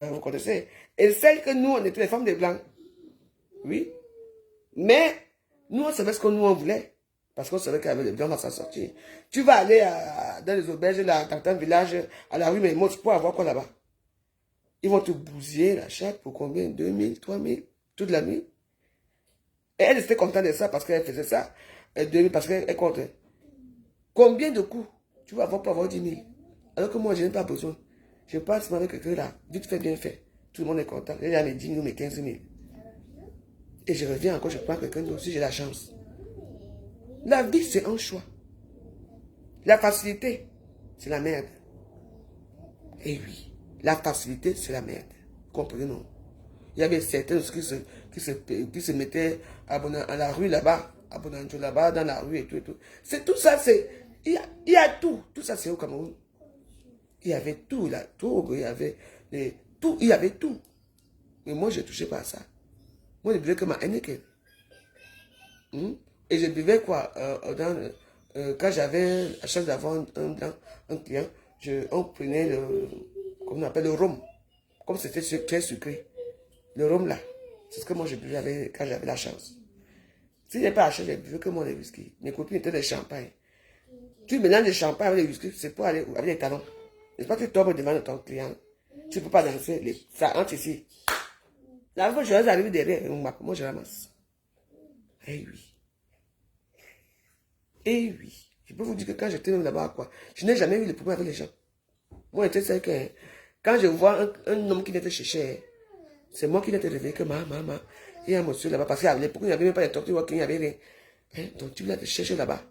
Vous connaissez. Et celle que nous, on était les femmes de blanc. Oui. Mais nous, on savait ce que nous, on voulait. Parce qu'on savait qu'avec les blancs, on va s'en sortir. Tu vas aller dans les auberges, là, dans un village, à la rue Mermoz, pour avoir quoi là-bas? Ils vont te bousiller la chatte pour combien? 2000, 3000, toute la nuit. Et elle était contente de ça parce qu'elle faisait ça. 2000 parce qu'elle comptait. Combien de coups tu vas avoir pour avoir 10 000? Alors que moi, je n'ai pas besoin. Je passe avec quelqu'un là, vite fait, bien fait. Tout le monde est content. Il y a mes 10 000, mes 15 000. Et je reviens encore, je prends quelqu'un d'autre si j'ai la chance. La vie, c'est un choix. La facilité, c'est la merde. Et oui, la facilité, c'est la merde. Comprenez, non? Il y avait certains qui se mettaient à la rue là-bas, à Bonanjo là-bas, dans la rue et tout et tout. C'est tout ça, c'est... Il y a tout. Tout ça, c'est au Cameroun. Il y avait tout, là. Tout, il y avait... tout, il y avait tout. Mais moi, je ne touchais pas à ça. Moi, je buvais que ma Heineken. Et je buvais quoi quand j'avais la chance d'avoir un client, on prenait comment on appelle, le rhum. Comme c'était très sucré. Le rhum là, c'est ce que moi je buvais quand j'avais la chance. Si je n'ai pas la chance, je buvais que moi les whisky. Mes copines étaient des champagnes. Tu mélanges le champagne avec les whisky, c'est pour aller avec les talons. N'est-ce pas que tu tombes devant ton client? Tu ne peux pas danser, ça entre ici. La fois, je vais arriver derrière, moi je ramasse. Eh oui. Eh oui. Je peux vous dire que quand j'étais même là-bas, quoi, je n'ai jamais eu de problème avec les gens. Moi, j'étais celle que, quand je vois un homme qui n'était cherché, c'est moi qui n'étais réveillé que maman. Il y a un monsieur là-bas, parce qu'à l'époque, il n'y avait même pas de tortue, il n'y avait rien. Hein? Donc tu l'as cherché là-bas.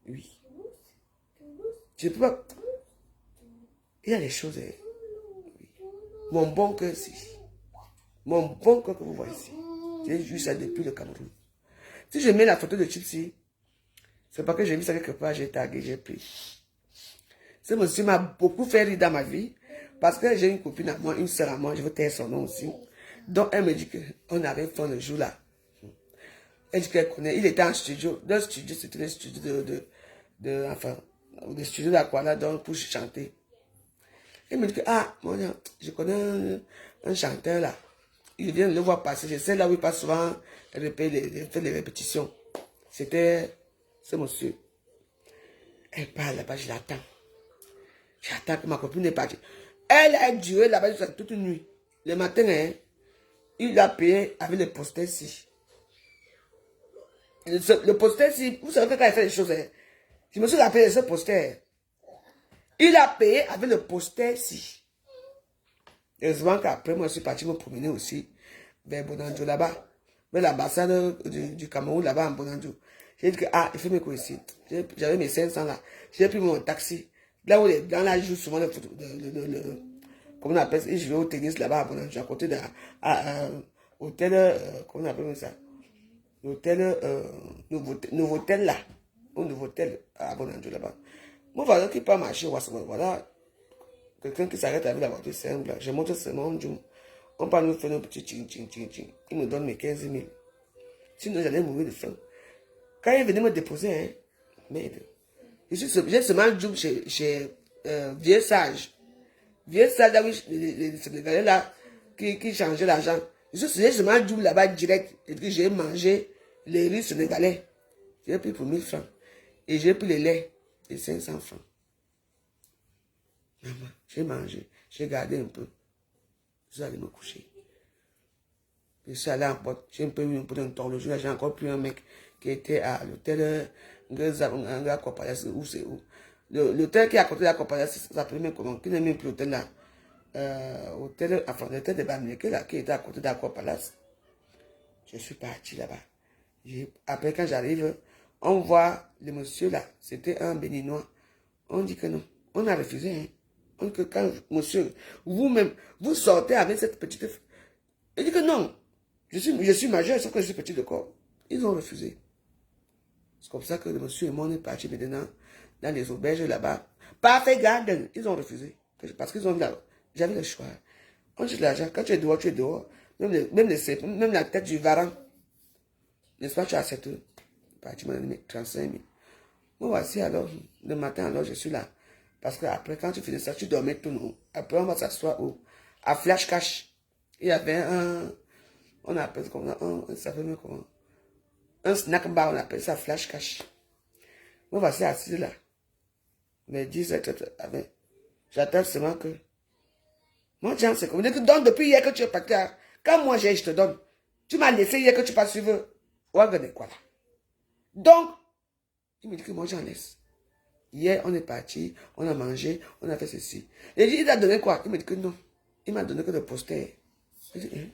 Oui. Je ne peux pas. Il y a des choses. Oui. Mon bon cœur ici. Mon bon cœur que vous voyez ici. J'ai vu ça depuis le Cameroun. Si je mets la photo de Chipsy, c'est parce que j'ai vu ça quelque part, j'ai tagué, j'ai pris. Ce monsieur m'a beaucoup fait rire dans ma vie. Parce que j'ai une copine à moi, une sœur à moi, je veux taire son nom aussi. Donc elle me dit qu'on avait fait le jour là. Elle dit qu'elle connaît. Il était en studio. Dans le studio, c'était le studio enfin, le studio d'Aquala, donc pour chanter. Elle me dit que, ah, mon Dieu, je connais un chanteur là. Il vient de le voir passer. Je sais là où il passe souvent, il fait les répétitions. C'était ce monsieur. Elle parle là-bas, je l'attends. J'attends que ma copine est partie. Elle a duré là-bas toute une nuit. Le matin, hein, il a payé avec le poster-ci. Le poster-ci, vous savez que quand il fait les choses, hein, je me suis rappelé de ce poster. Il a payé avec le poster-ci. Heureusement qu'après, moi, je suis parti me promener aussi vers Bonanjo là-bas. Vers l'ambassade du Cameroun là-bas en Bonanjo. J'ai dit que, ah, il faut me courir ici. J'avais mes 500 là. J'ai pris mon taxi. Là où les blancs là jouent souvent comment on appelle ça? Ils jouent au tennis là-bas à Bonanjo, à côté d'un hôtel, comment on appelle ça? L'hôtel, Nouveau-Hôtel là. Au Nouveau-Hôtel à Bonanjo là-bas. Mon voisin qui peut marcher, voilà. Quelqu'un qui s'arrête avec la voiture, c'est un blanc. Je montre ce nom, on parle nous faire un petit ching. Il me donne mes 15 000. Sinon, j'allais mourir de faim. Quand il venait me déposer, hein, merde. J'ai seulement job chez Vieux Sage. Vieux Sage, là où les Sénégalais là, qui changeaient l'argent. J'ai seulement job là-bas direct. Et puis j'ai mangé les riz sénégalais. J'ai pris pour 1000 francs. Et j'ai pris les laits de 500 francs. Maman, j'ai mangé, j'ai gardé un peu. Je suis allé me coucher. Je suis allé en porte, j'ai un peu eu un peu d'entorlogie. J'ai encore pris un mec qui était à l'hôtel Ngakopalace, où c'est où. L'hôtel qui est à côté de la Copalace, ça s'appelait comment? Qui n'est même plus l'hôtel là. Enfin, l'hôtel de Bamileke là, qui était à côté de l'Aquapalace. Je suis parti là-bas. Après, quand j'arrive, on voit le monsieur là, c'était un béninois. On dit que non. On a refusé, hein. On dit que quand, monsieur, vous-même, vous sortez avec cette petite... Il dit que non. Je suis majeur, sauf que je suis petit de corps. Ils ont refusé. C'est comme ça que le monsieur et moi, on est partis maintenant dans les auberges là-bas. Parfait Garden. Ils ont refusé. Parce qu'ils ont dit là, j'avais le choix. On dit l'argent. Quand tu es dehors, tu es dehors. Même la tête du varan. N'est-ce pas, tu as cette partie, mon ami, 35 000. Moi, voici alors, le matin, alors, je suis là. Parce que après, quand tu finis ça, tu dormais tout le monde. Après, on va s'asseoir où? à Flash Cash. Il y avait on appelle comment, ça s'appelle comment? Un snack bar, on appelle ça Flash Cash. Moi, voici assis là. Mais 10, j'attends seulement que. Moi, Jean, c'est comme. Donc, depuis hier que tu es parti, quand moi j'ai, je te donne. Tu m'as laissé hier que tu passes suivre. Ouagane quoi là. Donc, il me dit que moi j'en laisse. Hier, on est parti, on a mangé, on a fait ceci. Et il a donné quoi? Il me dit que non. Il m'a donné que le poster. Je dis, hein?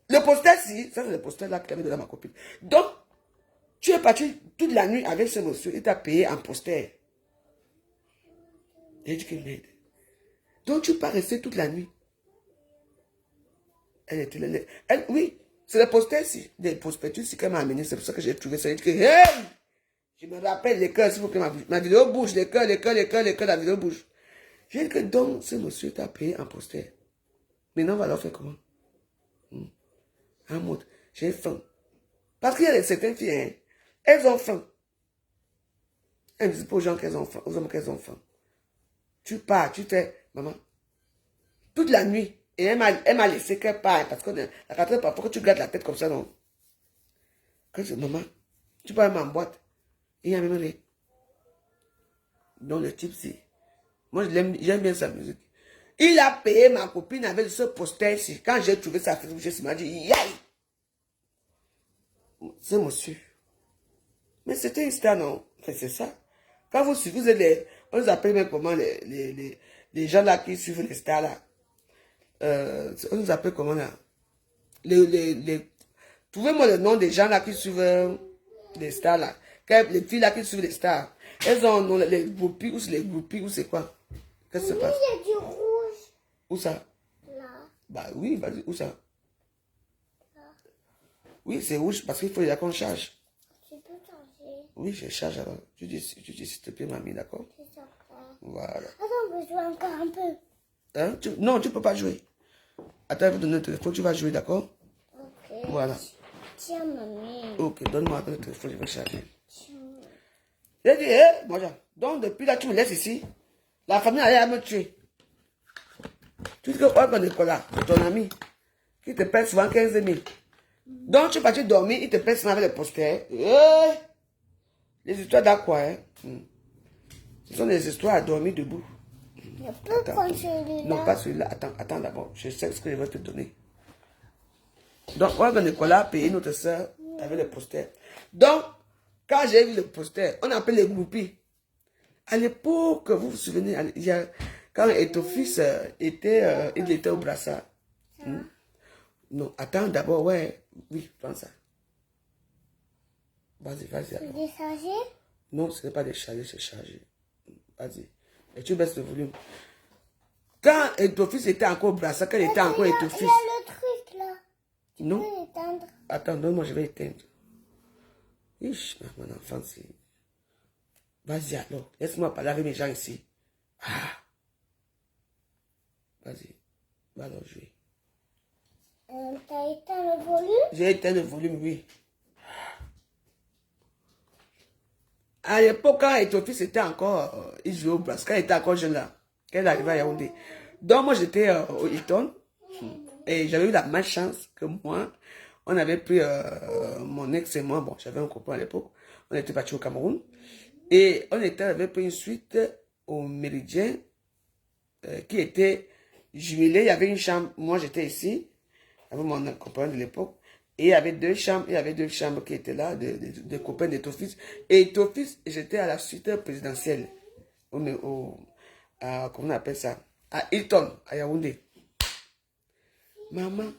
Le poster, si, ça c'est le poster là que tu avais donné à ma copine. Donc, tu es parti toute la nuit avec ce monsieur, il t'a payé en poster. J'ai dit qu'il m'aide. Donc, tu ne peux pas rester toute la nuit. Elle était là. Oui, c'est le poster-ci, des prospectus qu'elle m'a amené. C'est pour ça que j'ai trouvé ça. J'ai dit que, hey! Je me rappelle les cœurs, s'il vous plaît, ma vidéo bouge, les cœurs, la vidéo bouge. J'ai dit que donc, ce monsieur t'a payé en poster. Maintenant, on va leur faire comment? En mode, j'ai faim. Parce qu'il y a certaines filles, hein, elles ont faim. Elles disent pas aux gens qu'elles ont faim, aux hommes qu'elles ont faim. Tu pars, tu fais, maman, toute la nuit. Et elle m'a laissé qu'elle part, parce que la quatrième fois, pourquoi tu gardes la tête comme ça, non? Quand je dis, maman, tu peux aller en boîte. Et il y a même rien. Donc le type, c'est... Moi, j'aime bien sa musique. Il a payé ma copine avec ce poster-ci. Quand j'ai trouvé sa Facebook, je m'a dit, yaï! C'est monsieur. Mais c'était une star, non? Mais c'est ça. Quand vous suivez, vous êtes on les appelle même comment les gens là qui suivent les stars là. On nous appelle comment là? Trouvez-moi le nom des gens là qui suivent les stars là. Les filles là qui suivent les stars. Elles ont non, les groupies ou c'est quoi? Qu'est-ce qui se passe? Il y a du rouge. Où ça? Là. Bah oui, vas-y, où ça? Là. Oui, c'est rouge parce qu'il faut déjà qu'on charge. Tu peux changer. Oui, je charge alors. Tu dis s'il te plaît, mamie, d'accord? C'est ça. Voilà. Attends, on peut jouer encore un peu. Hein? Non, tu peux pas jouer. Attends, je vais te donner le téléphone, tu vas jouer, d'accord? Ok. Voilà. Tiens, mamie. Ok, donne-moi le téléphone, je vais charger. Tiens. J'ai dit, hé, moi, donc depuis là, tu me laisses ici. La famille allait à me tuer. Tu dis que Orgon Nicolas, ton ami, qui te paie souvent 15 000. Donc tu es parti dormir, il te paie souvent avec les posters. Les histoires d'aqua, hein? Ce sont des histoires à dormir debout. Je peux prendre celui-là. Non, pas celui-là. Attends d'abord. Je sais ce que je vais te donner. Donc, Orgon Nicolas a payé notre soeur avec les posters. Donc, quand j'ai vu les posters, on appelle les groupies. À l'époque, vous vous souvenez, il y a, quand Etofis était, il était au brassard. Non, attends d'abord, ouais. Oui, prends ça. Vas-y. Tu veux charger? Non, ce n'est pas déchargé, c'est chargé. Vas-y. Et tu baisses le volume. Quand Etofis était encore au brassard, quand il était encore Etofis. Il y a le truc là. Tu Non. peux l'éteindre. Attends, donne-moi, je vais éteindre. Ish, mon enfant, c'est... Vas-y alors, laisse-moi parler avec mes gens ici. Ah. Vas-y, va alors jouer. T'as éteint le volume? J'ai éteint le volume, oui. À l'époque, quand Etofis était encore, il jouait au brass, quand il était encore jeune là, quand il arrivait à Yaoundé. Donc moi j'étais au Hilton, et j'avais eu la malchance que moi, on avait pris, mon ex et moi, bon, j'avais un copain à l'époque, on était partis au Cameroun, et on avait pris une suite au Méridien, qui était jumelée, il y avait une chambre, moi j'étais ici, avec mon copain de l'époque, et il y avait deux chambres qui étaient là, des copains d'Etofis. Et Etofis, j'étais à la suite présidentielle, comment on appelle ça, à Hilton, à Yaoundé. Maman,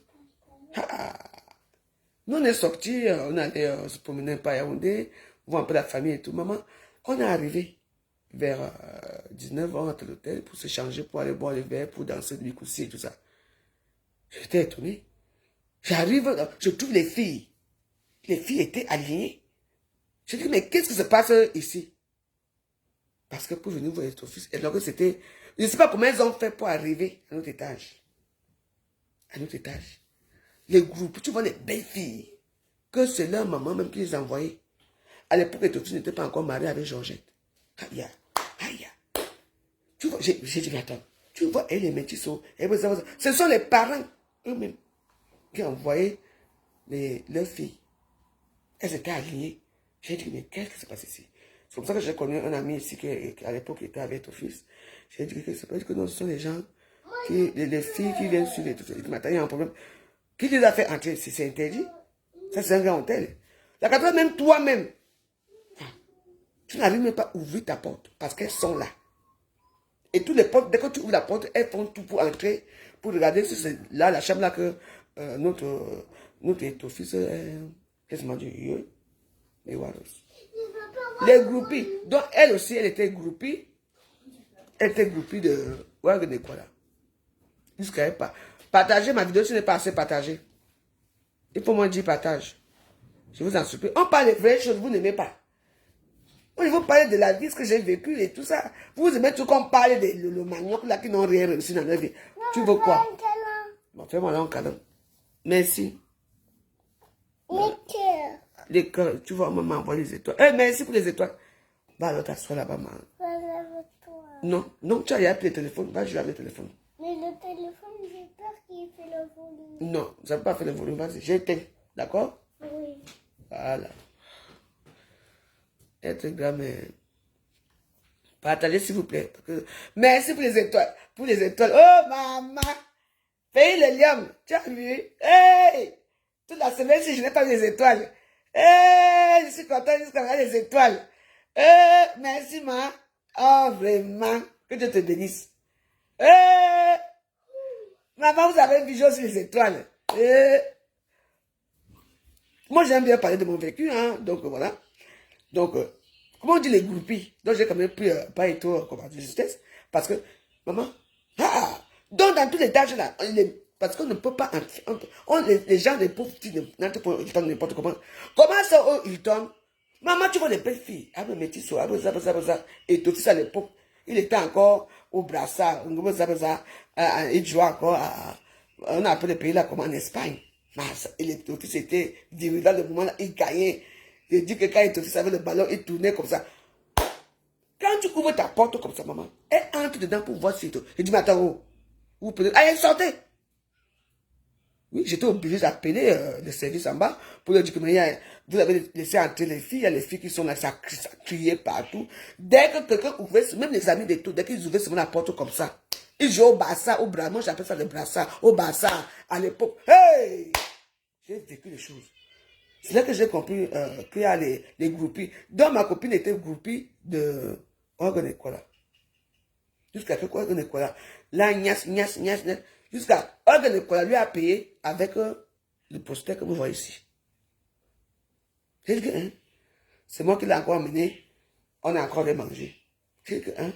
nous on est sortis, on allait se promener par Yaoundé, voir un peu la famille et tout. Maman, on est arrivé vers 19h à l'hôtel pour se changer, pour aller boire le verre, pour danser du Bikoussi et tout ça. J'étais étonné. J'arrive, je trouve les filles. Les filles étaient alignées. Je dis, mais qu'est-ce qui se passe ici? Parce que pour venir voir ton fils, et donc c'était, je ne sais pas comment elles ont fait pour arriver à notre étage. À notre étage. Les groupes, tu vois les belles filles, que c'est leur maman même qui les envoyait. À l'époque, ton fils n'était pas encore marié avec Georgette. Aïe, aïe. Tu vois, j'ai dit, mais attends, Tu vois, et les métissos, ce sont les parents eux-mêmes qui ont envoyé leurs filles. Elles étaient alignées. J'ai dit, mais qu'est-ce qui se passe ici? C'est comme ça que j'ai connu un ami ici qui à l'époque était avec ton fils. J'ai dit, qu'est-ce qui se passe? Que non, ce sont les gens, les filles qui viennent sur les trucs. Maintenant, il y a un problème. Qui les a fait entrer? C'est interdit. Ça, c'est un grand hôtel. La quatrième, même toi-même, tu n'arrives même pas à ouvrir ta porte parce qu'elles sont là. Et toutes les portes, dès que tu ouvres la porte, elles font tout pour entrer, pour regarder si c'est là, la chambre là que notre fils, qu'est-ce que m'a dit? Les groupies. Donc, elle aussi, elle était groupie. Elle était groupie de... Ouais, de quoi là? Jusqu'à elle pas. Partagez ma vidéo, ce n'est pas assez partagé. Il faut moi dire partage. Je vous en supplie. On parle des vraies choses, vous n'aimez pas. On veut parler de la vie, ce que j'ai vécu et tout ça. Vous aimez tout qu'on parle de le manioc là qui n'ont rien réussi dans leur vie. Tu veux quoi? Bon, fais-moi là un câlin. Merci. Les cœurs, tu vois, maman envoie les étoiles. Merci pour les étoiles. Va alors t'asseoir là-bas, maman. Non, non, tu as appelé le téléphone. Va jouer avec le téléphone. Mais le téléphone, j'ai peur qu'il fait le volume. Non, ça ne peut pas faire le volume. Vas-y, j'éteins. D'accord? Oui. Voilà. Être grand-mère. Partagez s'il vous plaît. Merci pour les étoiles. Pour les étoiles. Oh, maman. Paye le liam. Tu as vu? Hey! Toute la semaine, si je n'ai pas les étoiles. Hey! Je suis content jusqu'à avoir les étoiles. Merci, ma. Oh, vraiment. Que Dieu te bénisse. Maman, vous avez un bijou sur les étoiles. Moi, j'aime bien parler de mon vécu, hein. Donc, voilà. Donc, comment on dit les groupies? Donc, j'ai quand même pris pas et tout comme de justesse. Parce que, maman, donc dans tous les tâches là, parce qu'on ne peut pas, les gens, les pauvres petits, ils tombent n'importe comment. Comment ça, ils tombent? Maman, tu vois les belles filles, avec mes petits soins, et tout ça à l'époque, il était encore au brassard, il jouait encore on a appelé le pays là comme en Espagne. Et les petits étaient dirigeants le moment là, ils gagnaient. Je dis que quand il te avec le ballon, il tournait comme ça. Quand tu ouvres ta porte comme ça, maman, elle entre dedans pour voir si tout. Je dis, mais attends, vous pouvez. Ah, elle sortait. Oui, j'étais obligé d'appeler le service en bas pour leur dire que vous avez laissé entrer les filles, il y a les filles qui sont là, ça criait partout. Dès que quelqu'un ouvrait, même les amis de tout, dès qu'ils ouvraient la porte comme ça, ils jouaient au bassa, au bras, moi j'appelle ça le brassard, au bassa, à l'époque. Hey! J'ai vécu les choses. C'est là que j'ai compris qu'il y a les groupies. Donc ma copine était groupie de Organe quoi là. Jusqu'à que quoi Organe quoi là. Là, nias. Jusqu'à Organe quoi là lui a payé avec le poster que vous voyez ici. Hein? C'est moi qui l'ai encore emmené. On a encore mangé. Hein?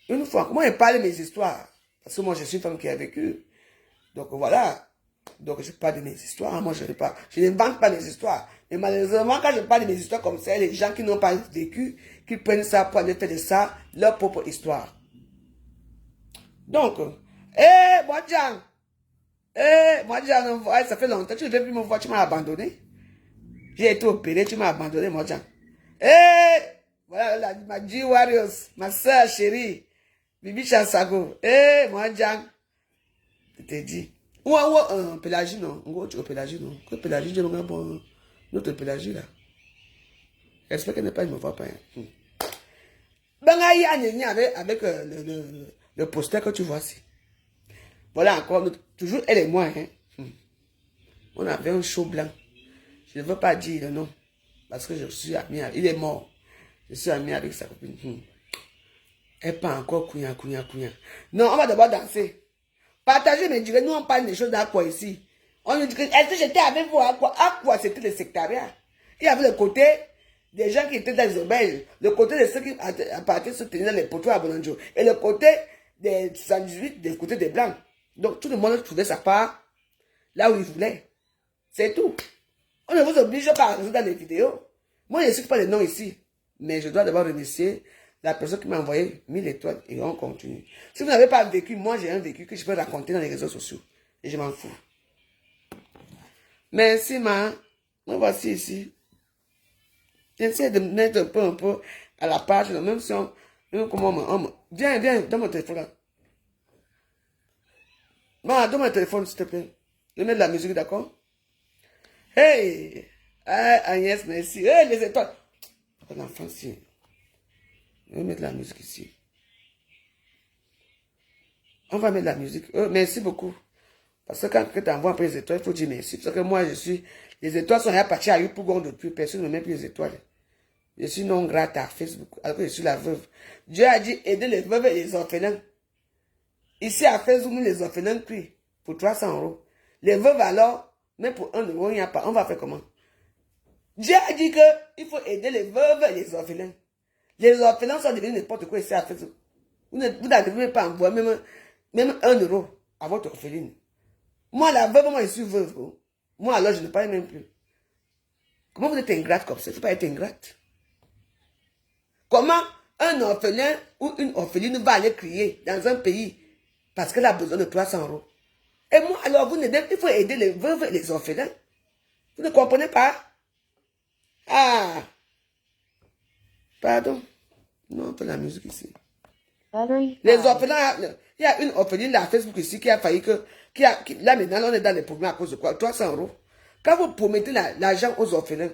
Une fois, comment il parle de mes histoires? Parce que moi je suis une femme qui a vécu. Donc voilà. Donc, je parle de mes histoires. Moi, je n'invente pas les histoires. Mais malheureusement, quand je parle de mes histoires comme ça, les gens qui n'ont pas vécu, qui prennent ça pour aller faire de ça leur propre histoire. Donc, Mwadjang, ça fait longtemps, tu ne veux plus me voir, tu m'as abandonné. J'ai été opéré, tu m'as abandonné, Mwadjang. Voilà, ma G-Warriors, ma soeur chérie, Bibi Chansago. Mwadjang, je t'ai dit. Pélagie, non. Pélagie, non. Que Pélagie, je n'ai pas notre Pélagie, là. J'espère qu'elle n'est pas, il ne me voit pas. Ben, il y a avec le poster que tu vois ici. Voilà encore, toujours elle et moi. Hein. On avait un show blanc. Je ne veux pas dire le nom. Parce que je suis ami avec. Il est mort. Je suis ami avec sa copine. Elle pas encore couillant. Non, on va d'abord danser. Partagez mes directs, nous on parle des choses d'Aqua ici. On nous dit que, est-ce que j'étais avec vous à Aqua? Aqua, c'était le sectariat. Il y avait le côté des gens qui étaient dans les auberges, le côté de ceux qui appartenaient se tenaient dans les poteaux à Bonanjo, et le côté des 78, le côté des blancs. Donc tout le monde trouvait sa part là où il voulait. C'est tout. On ne vous oblige pas à rester dans les vidéos. Moi, je ne cite pas les noms ici, mais je dois d'abord remercier la personne qui m'a envoyé 1000 étoiles et on continue. Si vous n'avez pas vécu, moi j'ai un vécu que je peux raconter dans les réseaux sociaux. Et je m'en fous. Merci, ma. Me voici ici. J'essaie de mettre un peu à la page, même si on... Même comment on viens, dans mon téléphone là. Ma, donne-moi le téléphone, s'il te plaît. Je vais mettre de la musique, d'accord? Hey! Ah, Agnès, merci. Hey, les étoiles. L'enfant, si. Je vais mettre de la musique ici. On va mettre de la musique. Merci beaucoup. Parce que quand tu envoies après les étoiles, il faut dire merci. Parce que moi, je suis... Les étoiles sont à partir à eu pour depuis. Personne ne met plus les étoiles. Je suis non grate à Facebook. Alors que je suis la veuve. Dieu a dit aider les veuves et les orphelins. Ici à Facebook, nous, les orphelins prient pour 300 €. Les veuves alors, même pour 1 €, il n'y a pas. On va faire comment? Dieu a dit qu'il faut aider les veuves et les orphelins. Les orphelins sont devenus n'importe quoi ici à Facebook. Vous n'arrivez même pas à envoyer même 1 € à votre orpheline. Moi, la veuve, moi, je suis veuve. Moi, alors, je ne parle même plus. Comment vous êtes ingrate comme ça? Il ne faut pas être ingrate. Comment un orphelin ou une orpheline va aller crier dans un pays parce qu'elle a besoin de 300 €? Et moi, alors, il faut aider les veuves et les orphelins. Vous ne comprenez pas? Ah! Pardon. Non, on fait la musique ici. Les orphelins, il y a une orpheline là, à Facebook ici qui a failli là maintenant, on est dans les problèmes à cause de quoi? 300 €. Quand vous promettez l'argent aux orphelins,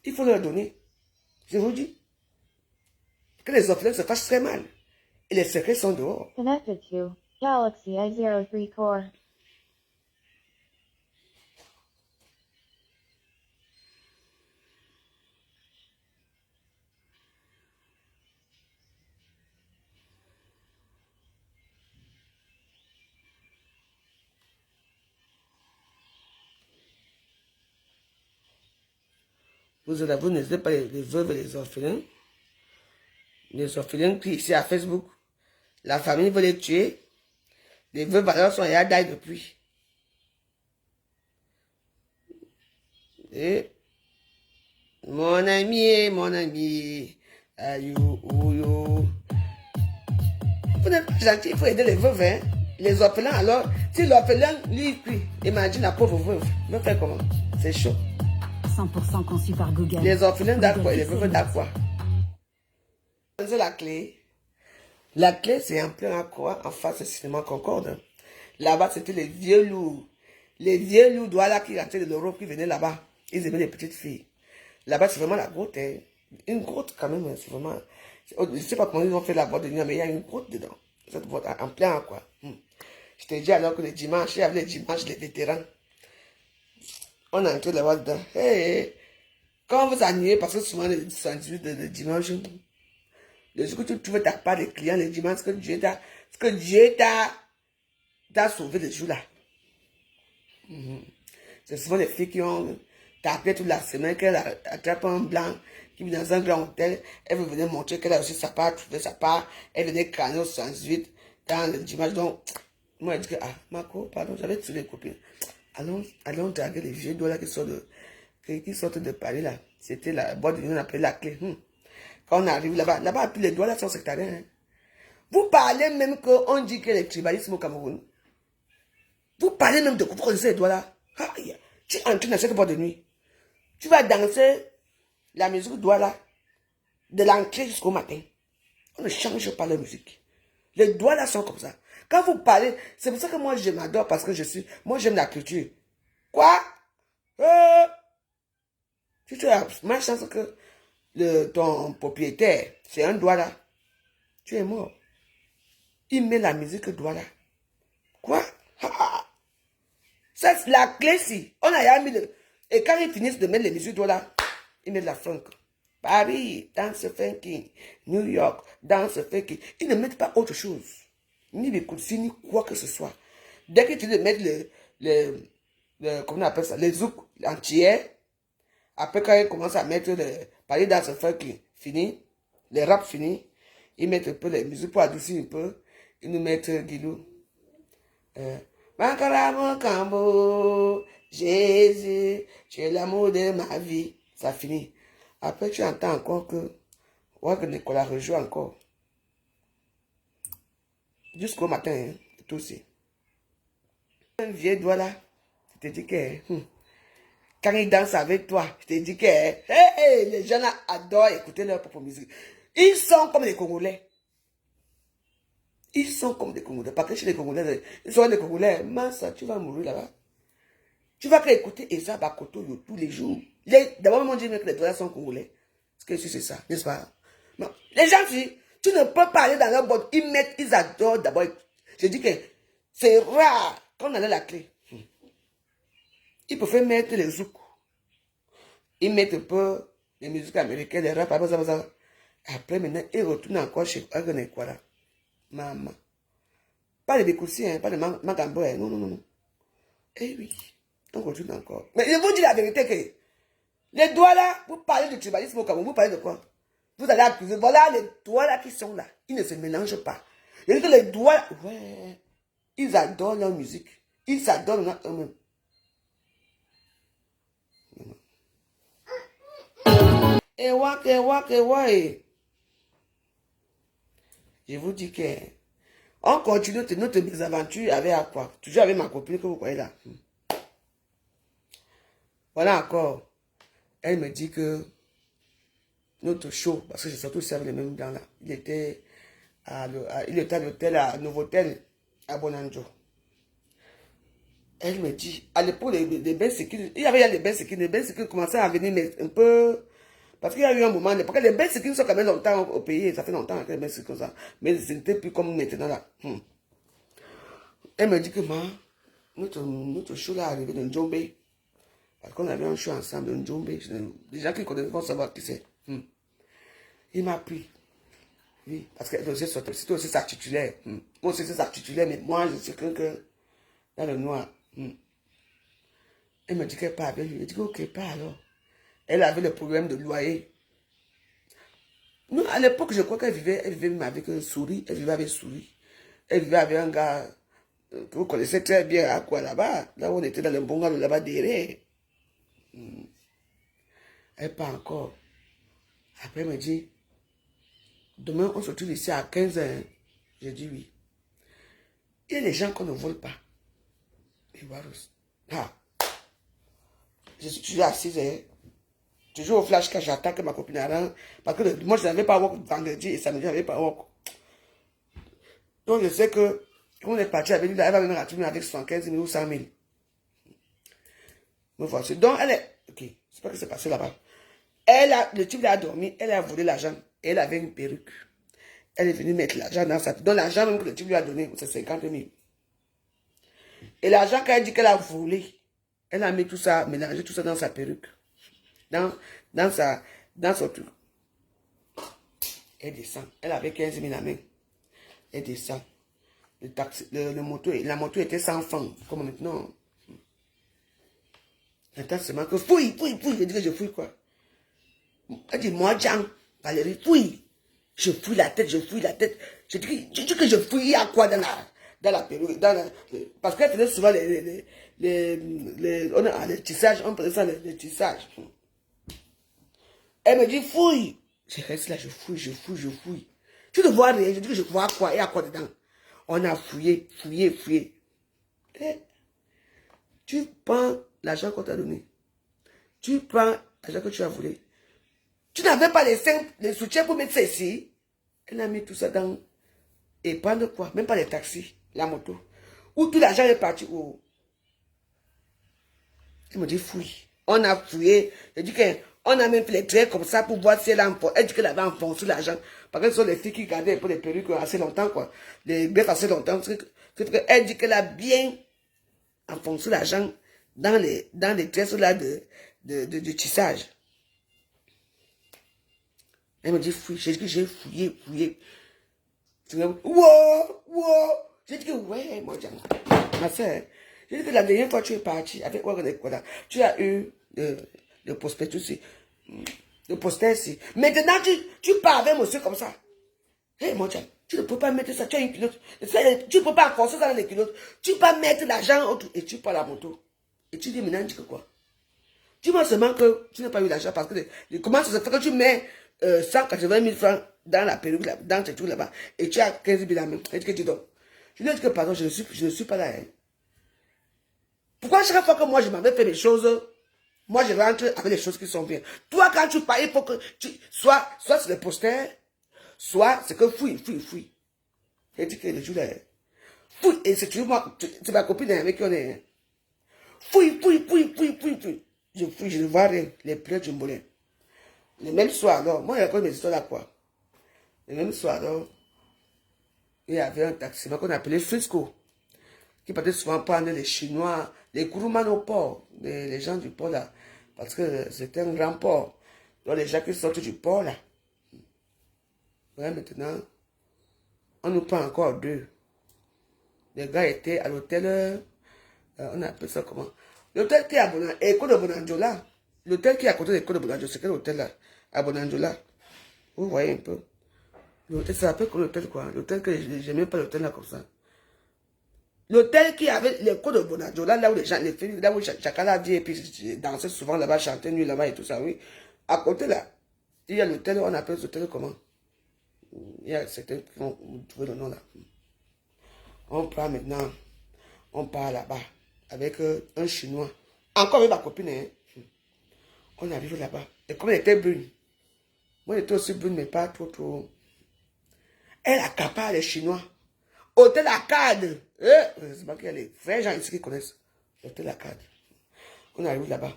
il faut leur donner. Je vous dis que les orphelins se fâchent très mal. Et les secrets sont dehors. Connected to Galaxy i03 Core. Vous n'êtes pas les veuves et les orphelins. Les orphelins qui ici à Facebook. La famille veut les tuer. Les veuves alors sont à d'ail depuis. Et mon ami, ayou, ouyo. Vous n'êtes pas gentil, il faut aider les veuves, hein. Les orphelins, alors, si l'orphelin, lui, crie, imagine la pauvre veuve. Me faire comment? C'est chaud. 100% conçu par Google. Les orphelins d'Aqua et les veuves d'Aqua. C'est la clé. La clé, c'est en plein Aqua, en face du cinéma Concorde. Là-bas, c'était les vieux loups. Les vieux loups Douala qui rentraient de l'Europe, qui venaient là-bas. Ils aimaient les petites filles. Là-bas, c'est vraiment la grotte. Hein. Une grotte, quand même, c'est vraiment... Je ne sais pas comment ils ont fait la grotte de nuit, mais il y a une grotte dedans. Cette grotte, en plein Aqua. Je t'ai dit alors que les dimanches, il y avait les dimanches, les vétérans. On est entré là-bas dedans. Hey, quand vous ennuyez, parce que souvent, les sandwichs de dimanche, le jour que tu trouves ta part de clients, les dimanches, que Dieu t'a sauvé le jour-là. C'est souvent les filles qui ont tapé toute la semaine, qu'elle attrape un blanc, qui vit dans un grand hôtel, elle veut venir montrer qu'elle a aussi sa part, trouver sa part, elle venait canner au 118 dans le dimanche. Donc, moi, je dis que, ah, Marco, pardon, j'avais tué les copines. Allons draguer les vieux doigts là qui sortent de Paris là. C'était la boîte de nuit, on appelait la clé. Quand on arrive là-bas, tous les doigts là sont sectariens. Hein. Vous parlez même qu'on dit que les tribalismes au Cameroun. Vous parlez même de vous connaissez les doigts là. Ah, tu entres dans cette boîte de nuit. Tu vas danser la musique doigt là, de l'entrée jusqu'au matin. On ne change pas la musique. Les doigts là sont comme ça. Quand vous parlez, c'est pour ça que moi je m'adore parce que moi j'aime la culture. Quoi? Tu as ma chance que ton propriétaire, c'est un doigt là. Tu es mort. Il met la musique doigt là. Quoi? Ça, c'est la clé si. On a mis le... Et quand ils finissent de mettre les musiques doigt là, ils mettent la funk. Paris, danse funky. New York, danse funky. Ils ne mettent pas autre chose. Ni les coups ni quoi que ce soit. Dès que tu veux mettre comment on appelle ça, les zouk entiers, après quand ils commencent à mettre Paris danse funky, fini, les rap fini, ils mettent un peu les musiques pour adoucir un peu. Ils nous mettent Guilou. Makaramo Kambo, Jésus, tu es l'amour de ma vie. Ça finit. Après, tu entends encore que Nicolas rejoue encore. Jusqu'au matin, hein, tout aussi. Un vieux doigt là, je te dis que quand il danse avec toi, je te dis que les gens là adorent écouter leur propre musique. Ils sont comme les Congolais. Ils sont comme des Congolais. Parce que chez les Congolais, ils sont des Congolais. Massa, tu vas mourir là-bas. Tu vas écouter Eza Bakoto tous les jours. D'abord, on dit que les dollars sont Congolais. Parce que c'est ça, n'est-ce pas? Non. Les gens, tu ne peux pas aller dans leur boîte. Ils adorent d'abord. Je dis que c'est rare quand on a la clé. Ils peuvent mettre les zouk. Ils mettent un peu les musiques américaines, les rap, après, maintenant, ils retournent encore chez Agone Kwara. Maman. Pas de Bécoussi, hein, pas de Magambo, non, non, non. Eh oui, on continue encore. Mais je vous dis la vérité que les doigts là, vous parlez de tribalisme au Cameroun, vous parlez de quoi? Vous allez accuser, voilà les doigts là qui sont là. Ils ne se mélangent pas. Je dis que les doigts, ouais, ils adorent leur musique. Ils s'adorent eux-mêmes. Et ouais. Je vous dis que on continue notre mésaventure avec Aqua. Toujours avec ma copine que vous voyez là. Voilà encore. Elle me dit que notre show, parce que j'ai surtout servi les mêmes gens là. Il était à l'hôtel, à Novotel, à Bonanjo. Elle me dit, à l'époque, les bains sécurité, il y avait les bains sécurité commençaient à venir, mais un peu. Parce qu'il y a eu un moment, parce que les bains sécurité sont quand même longtemps au pays, ça fait longtemps que les bains sécurité comme ça. Mais ce n'était plus comme maintenant là. Elle me dit que notre show là est arrivé de Njombe. Parce qu'on avait un show ensemble de Njombe. Les gens qui connaissent vont savoir qui c'est. Il m'a pris. Oui, parce que c'était aussi sa titulaire. Moi aussi c'est sa titulaire, mais moi je sais que dans le noir. Elle me dit qu'elle part avec lui. Je dis ok, pas alors. Elle avait le problème de loyer. Nous, à l'époque, je crois qu'elle vivait même avec Souris. Elle vivait avec Souris. Elle vivait avec un gars que vous connaissez très bien à quoi là-bas. Là où on était dans le bon gars là-bas derrière. Elle part encore. Après, elle me dit, demain, on se trouve ici à 15h. J'ai dit oui. Il y a des gens qu'on ne vole pas. Et voilà. Ah. Je suis toujours assise. Je joue au flash quand j'attends que ma copine rentre. Parce que moi, je n'avais pas work vendredi et samedi, je n'avais pas work. Donc, je sais que quand on est parti avec lui, elle va venir retourner avec 75 000 ou 100 000. Me voici. Donc, elle est. Ok, c'est pas ce qui s'est passé là-bas. Le type a dormi, elle a volé l'argent. Elle avait une perruque. Elle est venue mettre l'argent dans sa. Donc, l'argent même que le type lui a donné, c'est 50 000. Et l'argent qu'elle dit qu'elle a volé, elle a mis tout ça, mélangé tout ça dans sa perruque. Dans son truc. Elle descend. Elle avait 15 000 à main. Elle descend. La moto était sans fond. Comme maintenant. Maintenant seulement que fouille. Je dis que je fouille quoi. Elle dit, moi, Jean, Valérie, fouille. Je fouille la tête. Je dis que je fouille à quoi dans la perruque. Parce qu'elle faisait souvent les tissages. On faisait ça, les tissages. Elle me dit, fouille. Je reste là, je fouille. Tu ne vois rien, je dis que je vois quoi et à quoi dedans. On a fouillé. Et tu prends l'argent qu'on t'a donné. Tu prends l'argent que tu as volé. Tu n'avais pas les soutiens pour mettre ça ici. Elle a mis tout ça dans. Et prendre quoi? Même pas les taxis, la moto. Où tout l'argent est parti. Où? Elle me dit, fouille. On a fouillé. Je dis qu'on a même fait les traits comme ça pour voir si elle a enfoncé. Elle dit qu'elle avait enfoncé l'argent. Parce que ce sont les filles qui gardaient un peu les perruques assez longtemps, quoi. Les bêtes assez longtemps. Elle dit qu'elle a bien enfoncé l'argent dans les tresses là de tissage. Elle me dit, fouille. J'ai dit que j'ai fouillé. Wow. J'ai dit que, ouais, moi, ma soeur. J'ai dit que la dernière fois tu es parti avec quoi, tu as eu le prospectus, le poster ici. Maintenant, tu pars avec monsieur comme ça. Hé, mon Dieu, tu ne peux pas mettre ça, tu as une culotte. Tu ne peux pas forcer ça dans les culottes. Tu peux mettre l'argent et tu prends la moto. Et tu dis maintenant, tu dis quoi? Tu vois seulement que tu n'as pas eu l'argent parce que comment ça se fait que tu mets 180 000 francs dans la perruque, dans tes trucs là-bas, et tu as 15 000 à main. Et que tu donnes. Je lui ai dit que pardon, je ne suis pas là. Hein. Pourquoi chaque fois que moi je m'avais fait des choses, moi je rentre avec les choses qui sont bien. Toi quand tu pars, il faut que tu soit c'est le poster, soit c'est que fouille. Elle dit que le jour là, fouille, et c'est toujours moi, c'est ma copine avec qui on est. Fouille. Je fouille, je ne vois rien. Les pleurs du mollet. Le même soir, alors, moi, il y a encore mes histoires là, quoi. Le même soir, alors, il y avait un taxi qu'on appelait Frisco, qui partait souvent prendre les Chinois, les Kourouman au port, les gens du port là, parce que c'était un grand port. Donc les gens qui sortent du port là, ouais, maintenant, on nous prend encore deux. Les gars étaient à l'hôtel, on appelle ça comment? L'hôtel qui est à Bonanjola, École de Bonanjola. L'hôtel qui est à côté de l'École de Bonanjola, c'est quel hôtel là? À Bonanjola. Vous voyez un peu. L'hôtel, ça s'appelle comme l'hôtel quoi? L'hôtel que j'aimais pas l'hôtel là comme ça. L'hôtel qui avait l'école de Bonanjola, là où les gens, les filles, là où Chakala dit, et puis dansait souvent là-bas, chantait nuit là-bas et tout ça, oui. À côté là, il y a l'hôtel, on appelle l'hôtel comment? Il y a certains qui vont trouver le nom là. On prend maintenant, on part là-bas avec un Chinois. Encore avec ma copine, hein. On arrive là-bas. Et comme elle était brune, moi j'étais aussi brune, mais pas trop. Elle accapare les Chinois. Hôtel Arcade. C'est pas qu'il y a les vrais gens ici qui connaissent. Hôtel Arcade. On arrive là-bas.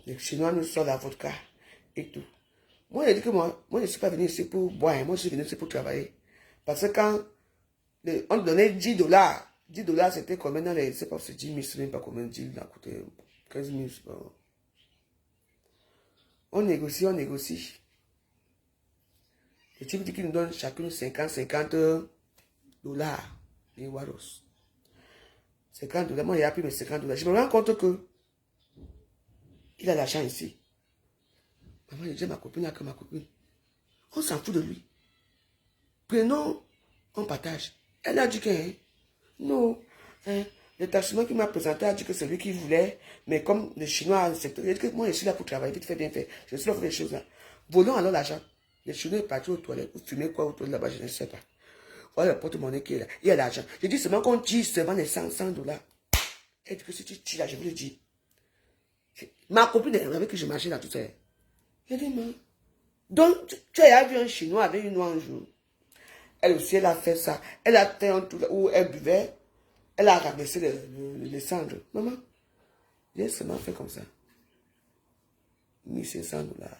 Les Chinois nous sortent la vodka et tout. Moi, j'ai dit que moi, je ne suis pas venu ici pour boire. Moi, je suis venu ici pour travailler. Parce que quand on donnait $10, $10 c'était combien dans les, je ne sais pas si c'est 10 000, je ne sais même pas combien de 10 000 a coûté. 15 000, je sais pas. On négocie. Le type dit qu'il nous donne chacun 50 dollars. Les Waros. 50 dollars. Moi, il a pris mes 50 dollars. Je me rends compte que il a l'argent ici. Maman, je dis à ma copine, à ma copine. On s'en fout de lui. Prenons, on partage. Elle a dit que, non, le taximan qui m'a présenté a dit que c'est lui qui voulait, mais comme le Chinois a le secteur, il a dit que moi, je suis là pour travailler, vite fait, bien fait. Je suis là pour faire des choses là. Volons alors l'argent. Le Chinois est parti aux toilettes, pour fumer quoi aux toilettes là-bas, je ne sais pas. Voilà le porte-monnaie qui est là. Il y a l'argent. Je dis seulement qu'on tire seulement les 100 dollars. Elle dit que si tu tires là, je vous le dis. Ma copine avec qui je marchais là tout ça. Elle dit, mais. Donc, tu as vu un Chinois avec une noix un jour. Elle aussi, elle a fait ça. Elle a fait un tour où elle buvait. Elle a ramassé les cendres. Maman, j'ai seulement fait comme ça. 1500 dollars.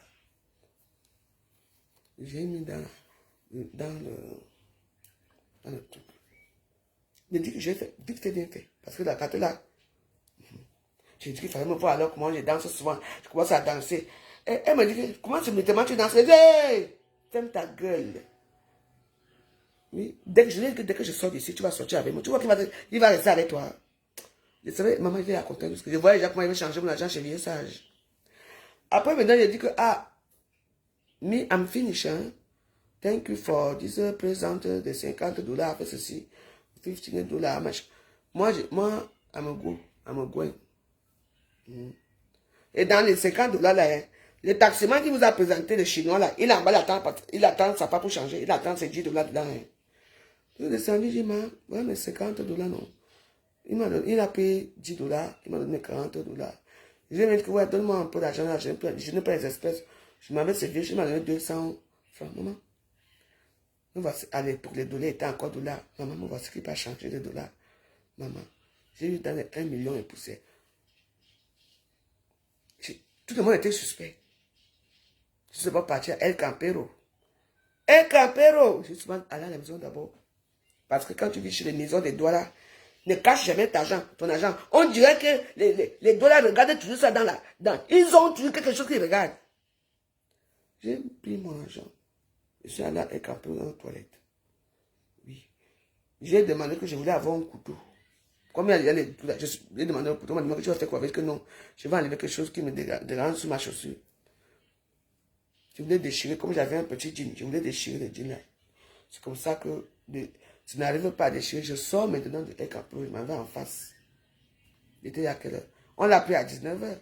J'ai mis dans le truc. Je dis que j'ai fait, vite fait, bien fait. Parce que la carte là, j'ai dit qu'il fallait me voir alors comment je danse souvent. Je commence à danser. Elle me dit, comment tu danses? Je dis, hey, ferme ta gueule. Oui. Dès que je sors d'ici, tu vas sortir avec moi. Tu vois qu'il va rester avec toi. Je savais, maman, il est à côté. Parce que je voyais déjà comment il va changer mon argent chez Vieux Sage. Après, maintenant, il a dit que, me, I'm finished. Hein? Thank you for this present de 50 dollars. Fait ceci. 15 dollars. Moi, I'm going. Et dans les 50 dollars là, hein, le taximan qui vous a présenté le Chinois là, il attend ça pas pour changer. Il attend ses 10 dollars dedans. Hein. Je suis descendu, j'ai dit, ouais, mais 50 dollars non. Il a payé 10 dollars, il m'a donné 40 dollars. Je lui ai dit que, ouais, donne-moi un peu d'argent là, je n'ai pas les espèces. Je m'avais servi, je m'ai donné 200 francs. Maman, à l'époque, les dollars étaient encore dollars. Maman, on va ce qui va changer de dollars. Maman, j'ai eu dans les 1 million et poussière. Tout le monde était suspect. Je ne suis pas parti à El Campero. El Campero! Je suis souvent allé à la maison d'abord. Parce que quand tu vis chez les maisons des dollars, ne cache jamais ton argent. On dirait que les dollars regardent toujours ça ils ont toujours quelque chose qu'ils regardent. J'ai pris mon argent. Je suis allé à El Campero dans la toilette. Oui. J'ai demandé que je voulais avoir un couteau. Comme il y a j'ai demandé un couteau, on m'a demandé que tu vas faire quoi avec que non. Je vais enlever quelque chose qui me dérange sur ma chaussure. Je voulais déchirer, comme j'avais un petit jean, je voulais déchirer le jean là. C'est comme ça que je n'arrive pas à déchirer. Je sors maintenant de El Campero, je m'en vais en face. Il était à quelle heure? On l'a pris à 19h.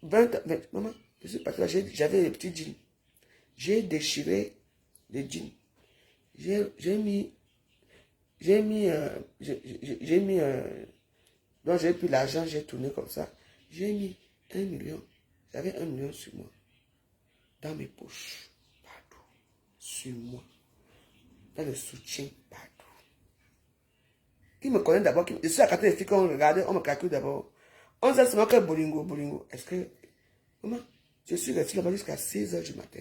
20, maman, je suis parti là, j'avais les petits jeans. J'ai déchiré les jeans. Donc j'ai pris l'argent, j'ai tourné comme ça. J'ai mis 1 million. J'avais 1 million sur moi. Dans mes poches. Partout. Sur moi. dans le soutien partout. Qui me connaît d'abord, je suis à côté des filles qu'on regarde, on me calcule d'abord. On sait seulement que bolingo, bolingo. Est-ce que, maman, je suis resté là-bas jusqu'à 6 h du matin.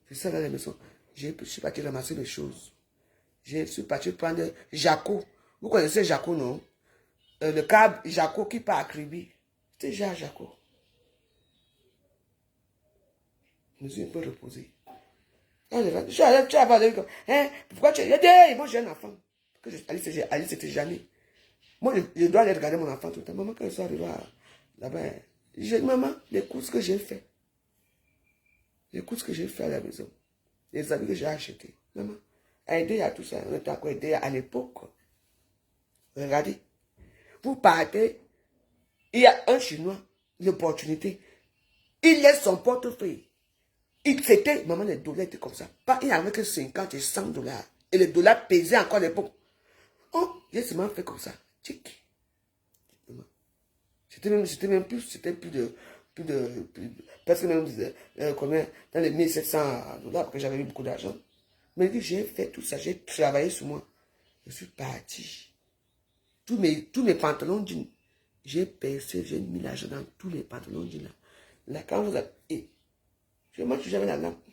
Je suis allé à la maison. Je suis parti ramasser les choses. Je suis parti prendre Jaco. Vous connaissez Jaco, non? Le câble Jaco qui part à Kribi. C'était déjà Jaco. Je me suis un peu reposé. Je suis allé, tu as parlé comme, hein, pourquoi tu es aidé? Moi, j'ai un enfant. Alice, c'était jamais. Moi, je dois aller regarder mon enfant tout le temps. Maman, quand je suis arrivé là-bas, j'ai dit, maman, écoute ce que j'ai fait. Écoute ce que j'ai fait à la maison. Les habits que j'ai achetés. Maman, aider à tout ça. On était encore aidé à l'époque. Regardez. Vous partez, il y a un Chinois, l'opportunité. Il laisse son portefeuille. C'était, maman, les dollars étaient comme ça. Pas, il n'y avait que 50 et 100 dollars. Et les dollars pesaient encore à l'époque. Oh, j'ai seulement fait comme ça. Tchic. C'était même plus, presque même, combien, dans les 1700 dollars, parce que j'avais eu beaucoup d'argent. Mais j'ai fait tout ça, j'ai travaillé sur moi. Je suis parti. Tous mes pantalons jeans, j'ai percé, j'ai mis l'argent dans tous les pantalons jeans là. Là, quand vous avez, moi, j'avais la lampe.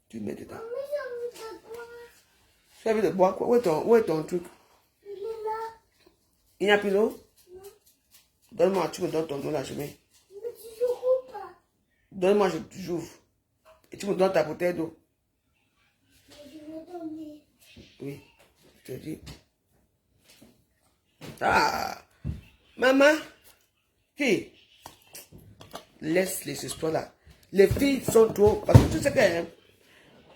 Tu mets dedans. Tu as envie de boire quoi? Où est ton truc? Il est là. Il n'y a plus d'eau? Donne-moi, tu me donnes ton eau là, je mets. Mais tu joues pas. Donne-moi, j'ouvre. Et tu me donnes ta bouteille d'eau. Je vais donner. Oui, je te dis. Ah, maman. Hey, laisse les histoires là. Les filles sont trop. Parce que tu sais que. Hein,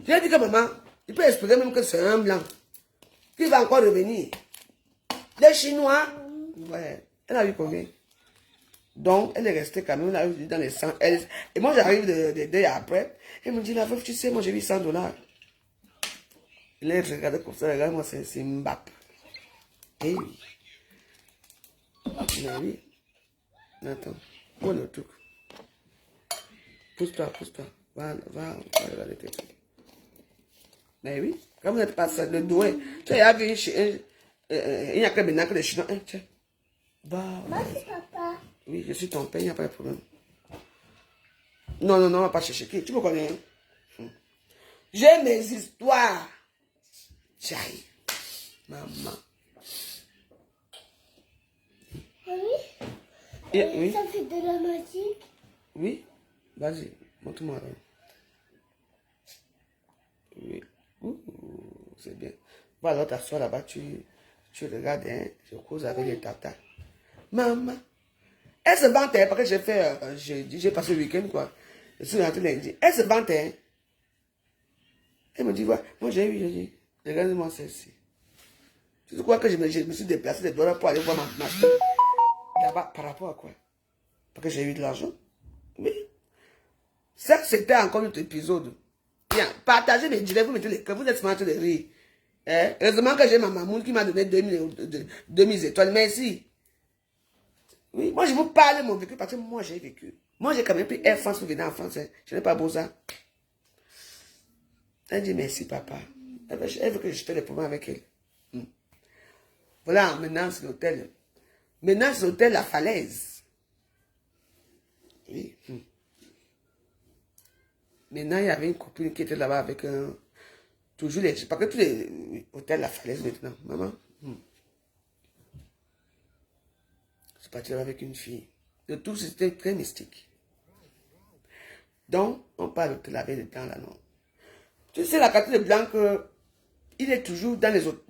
j'ai dit que maman, il peut expliquer même que c'est un blanc. Qui va encore revenir. Les Chinois. Ouais, elle a eu combien? Donc, elle est restée quand même, elle a eu dans les 100. Et moi, j'arrive de après. Elle me dit, la veuve, tu sais, moi, j'ai eu 100 dollars. Elle est regardée comme ça, regarde-moi, c'est Mbap. Eh oui. Mais oui. Attends, où est le truc? Pousse-toi. Va regarder tes trucs. Mais oui, comme vous n'êtes pas ça, le doué. Tu as vu, il n'y a que maintenant que les Chinois. Tiens. Va. Moi, c'est papa. Oui, je suis ton père, il n'y a pas de problème. Non, on va pas chercher qui. Tu me connais? Hein? J'ai mes histoires. Tchaï. Maman. Oui. Oui. Ça fait de la magie. Oui. Vas-y, montre-moi. Oui. Ouh, c'est bien. Va alors t'asseoir là-bas, tu regardes, hein, je cause avec les tatas. Maman. Elle se vantait parce que j'ai fait, j'ai passé le week-end, quoi. Je suis rentré lundi. Elle se vantait. Elle me dit, ouais, moi j'ai dit, regarde-moi celle-ci. Tu sais quoi que je me suis déplacé des dollars pour aller voir ma fille là-bas, par rapport à quoi? Parce que j'ai eu de l'argent. Oui. Ça, c'était encore un autre épisode. Bien, partagez mes directs, vous mettez les cœurs, vous êtes smart de rire. Hein? Heureusement que j'ai ma maman qui m'a donné 2000 étoiles. Merci. Oui, moi je vous parle de mon vécu parce que moi j'ai vécu. Moi j'ai quand même pris Air France pour venir en France. Hein. Je n'ai pas beau ça. Elle dit merci papa. Elle veut que je fasse des problèmes avec elle. Voilà, maintenant c'est l'hôtel. Maintenant c'est l'hôtel La Falaise. Oui. Maintenant il y avait une copine qui était là-bas avec un... Toujours les... Parce que tous les hôtels La Falaise maintenant. Maman. Je suis parti avec une fille. Le tout c'était très mystique. Donc, on parle de laver les dents là, non. Tu sais, la carte de blanc, il est toujours dans les autres,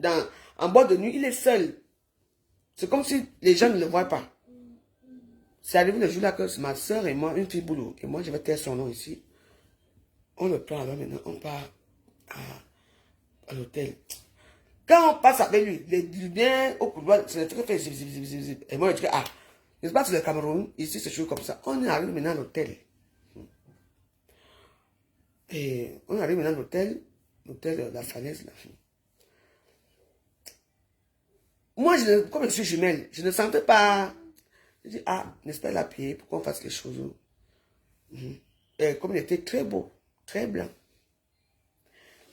en boîte de nuit, il est seul. C'est comme si les gens ne le voient pas. C'est arrivé le jour là que ma soeur et moi, une fille boulot, et moi je vais taire son nom ici. On le prend alors maintenant, on part à l'hôtel. Quand on passe avec lui, les lumières au couloir, c'est le truc qui fait zip, zip, zip, zip, zip. Et moi je dis, ah, n'est-ce pas sur le Cameroun, ici c'est toujours comme ça. On est arrivé maintenant à l'hôtel. Et on arrive maintenant à l'hôtel de La Falaise là. Moi, comme je suis jumelle, je ne sentais pas. Je dis, ah, n'est-ce pas la payer pour qu'on fasse les choses. Et comme il était très beau, très blanc.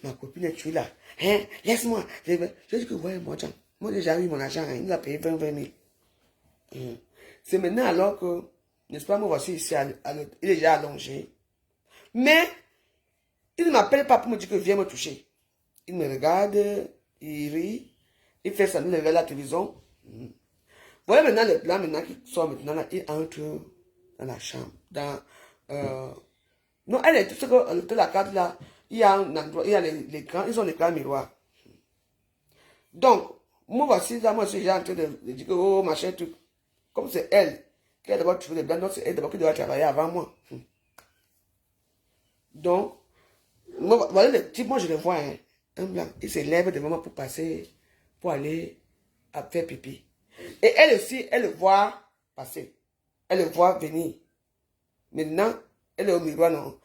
Ma copine est tuée là. Hein, laisse-moi. Je dis que, ouais, moi, j'ai déjà eu mon argent, hein, il a payé 20 000. C'est maintenant alors que, n'est-ce pas, moi voici ici, il est déjà allongé. Mais, il ne m'appelle pas pour me dire que viens me toucher. Il me regarde, il rit, il fait ça, il regarde la télévision. Vous voyez maintenant les plans maintenant qui sont maintenant là, il entre dans la chambre. Non, elle est tout ce que la carte là, il y a un endroit, il y a l'écran, ils ont l'écran miroir. Donc, moi voici là, moi je suis déjà en train de dire que oh machin truc. Comme c'est elle qui a d'abord trouvé les blancs, donc c'est elle d'abord qui doit travailler avant moi. Donc, moi, voilà le type, moi je le vois, hein, un blanc, il se lève devant moi pour passer, pour aller à faire pipi. Et elle aussi, elle le voit passer. Elle le voit venir. Maintenant, elle est au miroir, non.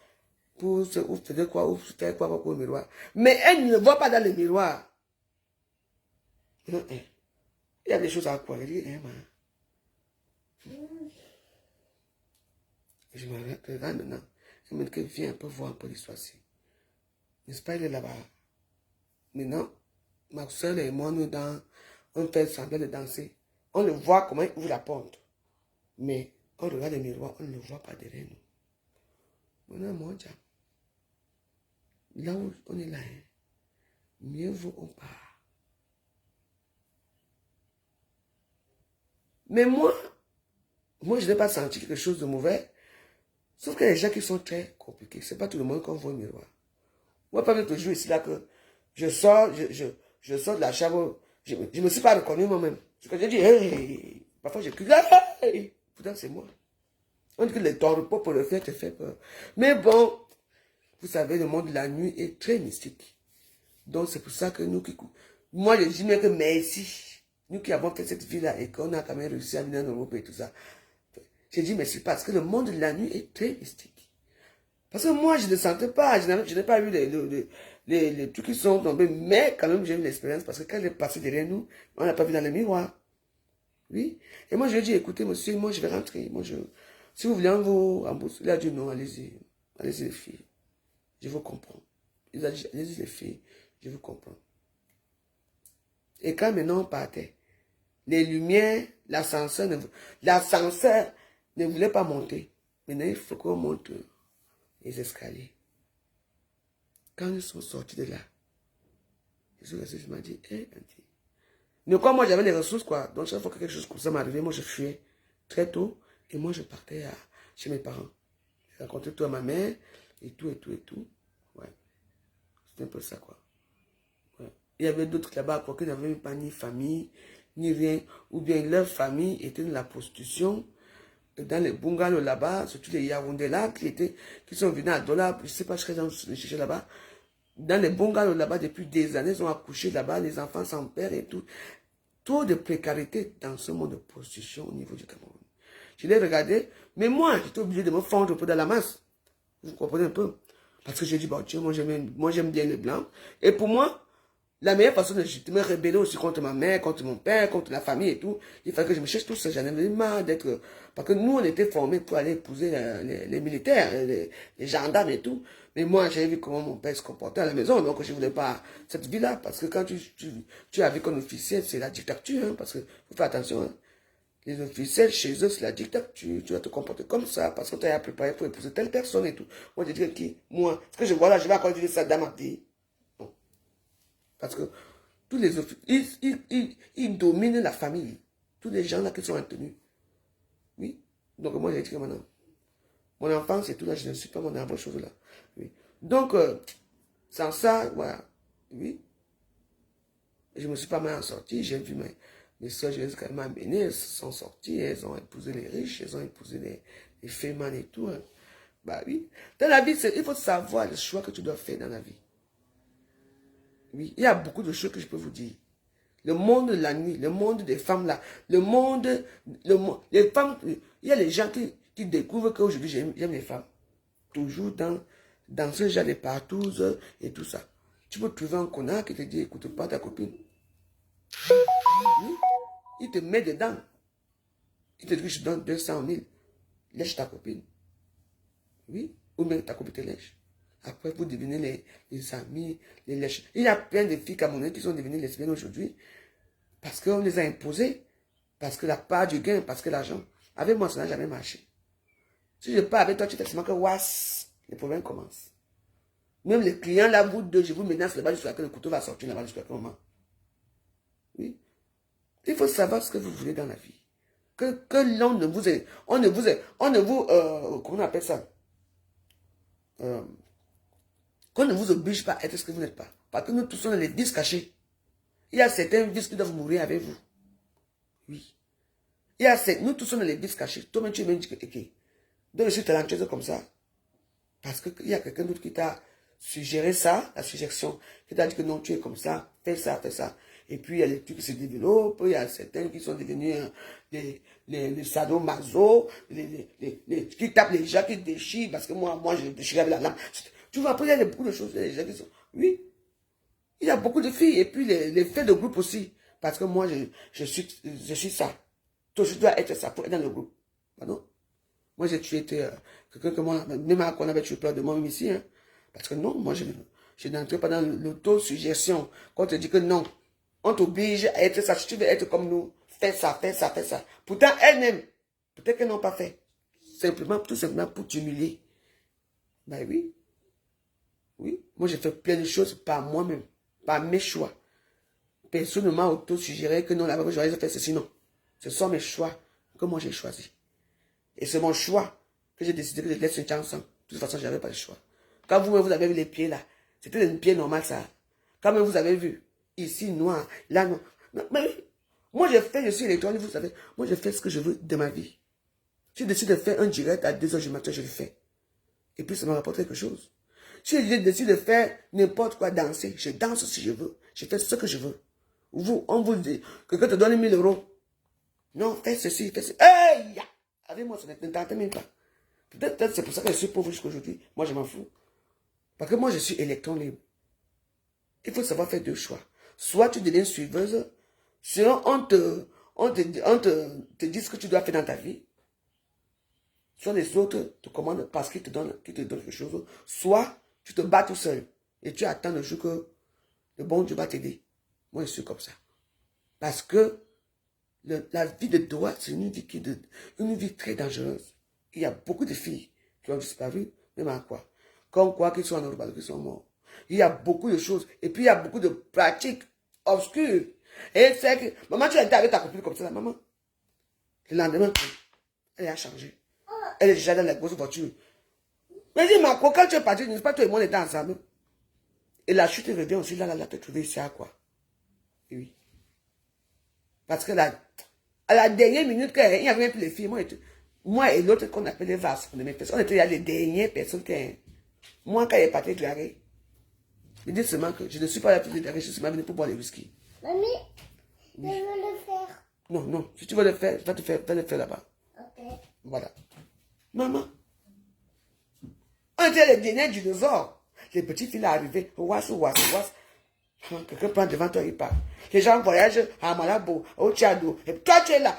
Pour se faire quoi, ou faire quoi au miroir. Mais elle ne le voit pas dans le miroir. Non, il y a des choses à quoi. Elle dit, je me regarde maintenant. Je me dis que viens un peu voir un peu l'histoire-ci. N'est-ce pas, il est là-bas. Maintenant, ma soeur et moi, on fait semblant de danser. On le voit comment il ouvre la porte. Mais on regarde le miroir, on ne le voit pas derrière nous. Maintenant, moi, là où on est là, hein, mieux vaut on part. Mais moi, je n'ai pas senti quelque chose de mauvais. Sauf qu'il y a des gens qui sont très compliqués. Ce n'est pas tout le monde qu'on voit au miroir. Moi, pas même toujours ici, là, que je sors, je sors de la chambre, je ne me suis pas reconnu moi-même. Ce que j'ai dit, hey, parfois je crie, hey, pourtant c'est moi. On dit que les temps repos pour le faire te fait peur. Mais bon, vous savez, le monde de la nuit est très mystique. Donc c'est pour ça que nous qui... Moi, je dis même que merci. Nous qui avons fait cette vie-là et qu'on a quand même réussi à venir en Europe et tout ça. J'ai dit merci parce que le monde de la nuit est très mystique. Parce que moi, je ne sentais pas, je n'ai pas vu les trucs qui sont tombés, mais quand même, j'ai eu l'expérience parce que quand elle est passée derrière nous, on n'a pas vu dans le miroir. Oui. Et moi, je lui ai dit, écoutez, monsieur, moi, je vais rentrer. Moi, si vous voulez en vous rembourser, il a dit non, allez-y. Allez-y, les filles. Je vous comprends. Il a dit, allez-y, les filles. Je vous comprends. Et quand maintenant on partait, les lumières, l'ascenseur ne voulait pas monter. Maintenant, il faut qu'on monte les escaliers. Quand ils sont sortis de là, je m'a dit, hé, Auntie. Mais comme moi j'avais les ressources, quoi. Donc chaque fois que quelque chose comme ça m'arrivait, moi je fuyais très tôt. Et moi je partais chez mes parents. Je racontais tout à ma mère, et tout, et tout, et tout. Ouais. C'était un peu ça, quoi. Ouais. Il y avait d'autres là-bas, quoi, qui n'avaient pas ni famille, ni rien. Ou bien leur famille était dans la prostitution. Dans les bungalows là-bas, surtout les Yaoundé là, qui sont venus à Dola, je ne sais pas ce qu'ils ont cherché là-bas. Dans les bungalows là-bas, depuis des années, ils ont accouché là-bas, les enfants sans père et tout. Trop de précarité dans ce monde de prostitution au niveau du Cameroun. Je l'ai regardé, mais moi, j'étais obligé de me fondre un peu dans la masse. Vous comprenez un peu? Parce que j'ai dit, bon, tiens, moi j'aime bien les blancs. Et pour moi, la meilleure façon de me rebeller aussi contre ma mère, contre mon père, contre la famille et tout, il fallait que je me cherche tout ça. J'en avais marre d'être... Parce que nous, on était formés pour aller épouser les militaires, les gendarmes et tout. Mais moi, j'ai vu comment mon père se comportait à la maison, donc je ne voulais pas cette vie-là. Parce que quand tu as vu qu'un officier, c'est la dictature, hein, parce que faut faire attention. Hein. Les officiels, chez eux, c'est la dictature. Tu dois te comporter comme ça, parce que tu as préparé pour épouser telle personne et tout. Moi, je dis qui? Moi, ce que je vois là, je vais encore dire ça dans ma vie. Parce que tous les ils dominent la famille. Tous les gens là qui sont en tenue. Oui. Donc moi j'ai dit que maintenant, mon enfance et tout là, je ne suis pas mon enfant chose là. Oui. Donc, sans ça, voilà. Oui. Je ne me suis pas mal sorti. J'ai vu mes soeurs, j'ai quand même amenées, elles sont sorties, elles ont épousé les riches, elles ont épousé les fémans et tout. Hein. Bah oui. Dans la vie, il faut savoir le choix que tu dois faire dans la vie. Oui, il y a beaucoup de choses que je peux vous dire. Le monde de la nuit, le monde des femmes là, les femmes, il y a les gens qui découvrent qu'aujourd'hui j'aime les femmes. Toujours dans ce genre de partouzes et tout ça. Tu peux trouver un connard qui te dit, écoute pas ta copine. Oui, il te met dedans. Il te dit, je donne 200 000. Lèche ta copine. Oui, ou bien ta copine te lèche. Après, vous devenez les amis, les lèches. Il y a plein de filles camerounaises qui sont devenues lesbiennes aujourd'hui parce qu'on les a imposées, parce que la part du gain, parce que l'argent. Avec moi, ça n'a jamais marché. Si je pars avec toi, tu fais seulement que les problèmes commencent. Même les clients, là, vous deux, je vous menace là-bas jusqu'à que le couteau va sortir là-bas jusqu'à quel moment. Oui. Il faut savoir ce que vous voulez dans la vie. Que l'on ne vous est, on ne vous, comment on appelle ça? Qu'on ne vous oblige pas à être ce que vous n'êtes pas. Parce que nous tous sommes dans les vices cachés. Il y a certains vices qui doivent mourir avec vous. Oui. Nous tous sommes dans les vices cachés. Toi-même, tu me dis que, ok. Donc, je suis talentueuse comme ça. Parce qu'il y a quelqu'un d'autre qui t'a suggéré ça, la suggestion, qui t'a dit que non, tu es comme ça, fais ça, fais ça. Et puis, il y a les trucs qui se développent, il y a certains qui sont devenus les sadomaso, qui tapent les gens, qui déchirent, parce que moi, je déchire avec la lame. Tu vois, après, il y a beaucoup de choses, les gens qui sont... Oui, il y a beaucoup de filles, et puis les faits de groupe aussi. Parce que moi, je suis ça. Toi, je dois être ça pour être dans le groupe. Pardon? Moi, j'ai tué quelqu'un que moi, même à quoi on avait tué peur de moi-même ici. Hein. Parce que non, moi, je n'entre pas dans l'autosuggestion. Quand on te dit que non, on t'oblige à être ça. Si tu veux être comme nous, fais ça, fais ça, fais ça. Pourtant, elles-mêmes, peut-être qu'elles n'ont pas fait. Simplement, tout simplement pour t'humilier. Ben oui. Oui. Moi, j'ai fait plein de choses par moi-même, par mes choix. Personne ne m'a auto-suggéré que non, là-bas, j'aurais fait ceci, non. Ce sont mes choix que moi, j'ai choisis. Et c'est mon choix que j'ai décidé que je laisse une chance. De toute façon, je n'avais pas le choix. Quand vous avez vu les pieds là, c'était des pieds normaux ça. Quand même vous avez vu, ici noir, là noir. Mais moi je suis électronique, vous savez. Moi je fais ce que je veux de ma vie. Si je décide de faire un direct à 2h du matin, je le fais. Et puis ça me rapporte quelque chose. Si je décide de faire n'importe quoi, danser, je danse si je veux. Je fais ce que je veux. On vous dit, quelqu'un te donne 1000 euros. Non, fais ceci, fais ceci. Hey! Avec moi, ça ne t'entend même pas. Peut-être c'est pour ça que je suis pauvre jusqu'à aujourd'hui. Moi, je m'en fous. Parce que moi, je suis électron libre. Il faut savoir faire deux choix. Soit tu deviens suiveuse, sinon on te dit ce que tu dois faire dans ta vie. Soit les autres te commandent parce qu'ils te donnent quelque chose. Soit tu te bats tout seul. Et tu attends le jour que le bon Dieu va t'aider. Moi, je suis comme ça. Parce que la vie de droit, c'est une vie très dangereuse. Il y a beaucoup de filles qui ont disparu, même à quoi. Comme quoi qu'ils sont en Europe, qu'ils sont morts. Il y a beaucoup de choses. Et puis il y a beaucoup de pratiques obscures. Et c'est que, maman, tu as été avec ta copine comme ça, la maman. Le lendemain, elle a changé. Elle est déjà dans la grosse voiture. Mais dis, ma quand tu es parti, n'est-ce pas toi et moi on était ensemble. Et la chute revient aussi, là, te trouver ici à quoi. Et oui. Parce que à la dernière minute, il n'y avait même plus les filles. Moi et l'autre qu'on appelle les vases, on était les dernières personnes qui... Moi, quand il est parti déclarer, je dis seulement que je ne suis pas là pour déclarer, je suis seulement venu pour boire le whisky. Mamie, je veux le faire. Non, non, si tu veux le faire, va le faire là-bas. Ok. Voilà. Maman, on était les derniers dinosaures. Les petites filles arrivaient, quelqu'un prend devant toi, il part. Les gens voyagent à Malabo, au Tchado, et toi tu es là.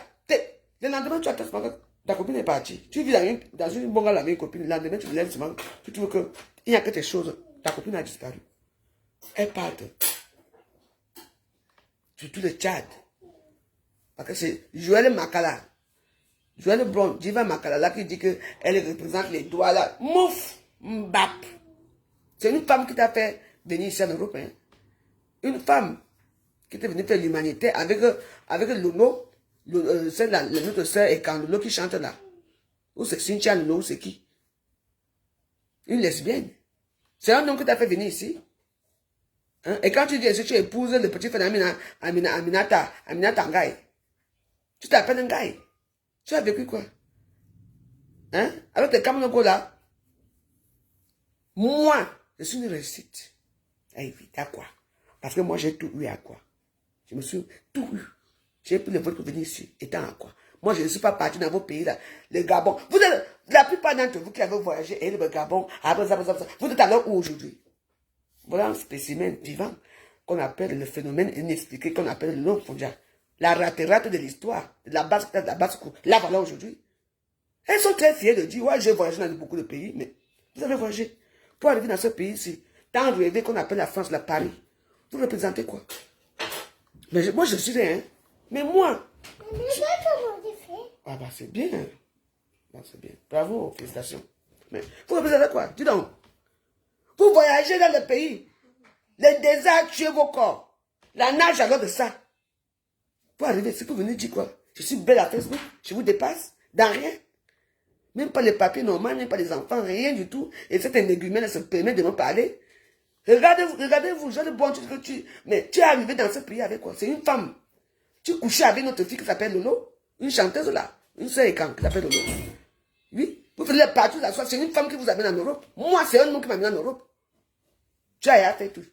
Le lendemain, tu attends seulement que ta copine est partie. Tu vis dans une bonne la même copine. Le lendemain, tu te lèves seulement. Tu trouves qu'il n'y a que tes choses. Ta copine a disparu. Elle part. Surtout le Tchad. Parce que c'est Joël Makala. Joël Brown, Diva Makala, là, qui dit qu'elle représente les doigts là. Mouf! Mbap! C'est une femme qui t'a fait venir ici en Europe. Hein. Une femme qui était venue faire l'humanité avec Lolo. C'est notre soeur et quand Lolo qui chante là. Ou c'est Cynthia Lolo, ou c'est qui? Une lesbienne. C'est un homme qui t'a fait venir ici. Hein? Et quand tu dis si tu épouses le petit frère Aminata Ngaï, tu t'appelles Ngaï. Tu as vécu quoi? Hein? Avec les Kamonoko là. Moi, je suis une réussite. Eh oui, à quoi? Parce que moi, j'ai tout eu à quoi? Je me suis tout eu. J'ai pris le vote pour venir ici, étant à quoi? Moi, je ne suis pas parti dans vos pays là. Le Gabon. Vous êtes, la plupart d'entre vous qui avez voyagé, et le Gabon, vous êtes alors où aujourd'hui? Voilà un spécimen vivant qu'on appelle le phénomène inexpliqué, qu'on appelle le long mondial. La rate de l'histoire, la base cour. Là, voilà aujourd'hui. Elles sont très fières de dire, ouais, j'ai voyagé dans beaucoup de pays, mais vous avez voyagé. pour arriver dans ce pays-ci, tant rêvé qu'on appelle la France, la Paris. Vous représentez quoi? Mais moi, je suis rien. Hein. Mais moi... Mais comment tu fais? Ah bah c'est bien. Bah, c'est bien. Bravo, félicitations. Mais vous représentez quoi? Dis donc. Vous voyagez dans le pays. Les déserts tuent vos corps. La nage alors de ça. Pour arriver ici, vous venez dire quoi? Je suis belle à Facebook. Je vous dépasse. Dans rien. Même pas les papiers normaux, même pas les enfants, rien du tout. Et cet énergumène se permet de me parler. Regardez-vous, je le bon truc que tu... Mais tu es arrivé dans ce pays avec quoi? C'est une femme. Tu couchais avec notre fille qui s'appelle Lolo. Une chanteuse là. Une sœur écan qui s'appelle Lolo. Oui. Vous faisiez partout la soirée. C'est une femme qui vous amène en Europe. Moi, c'est un homme qui m'a amené en Europe. Tu as fait tout.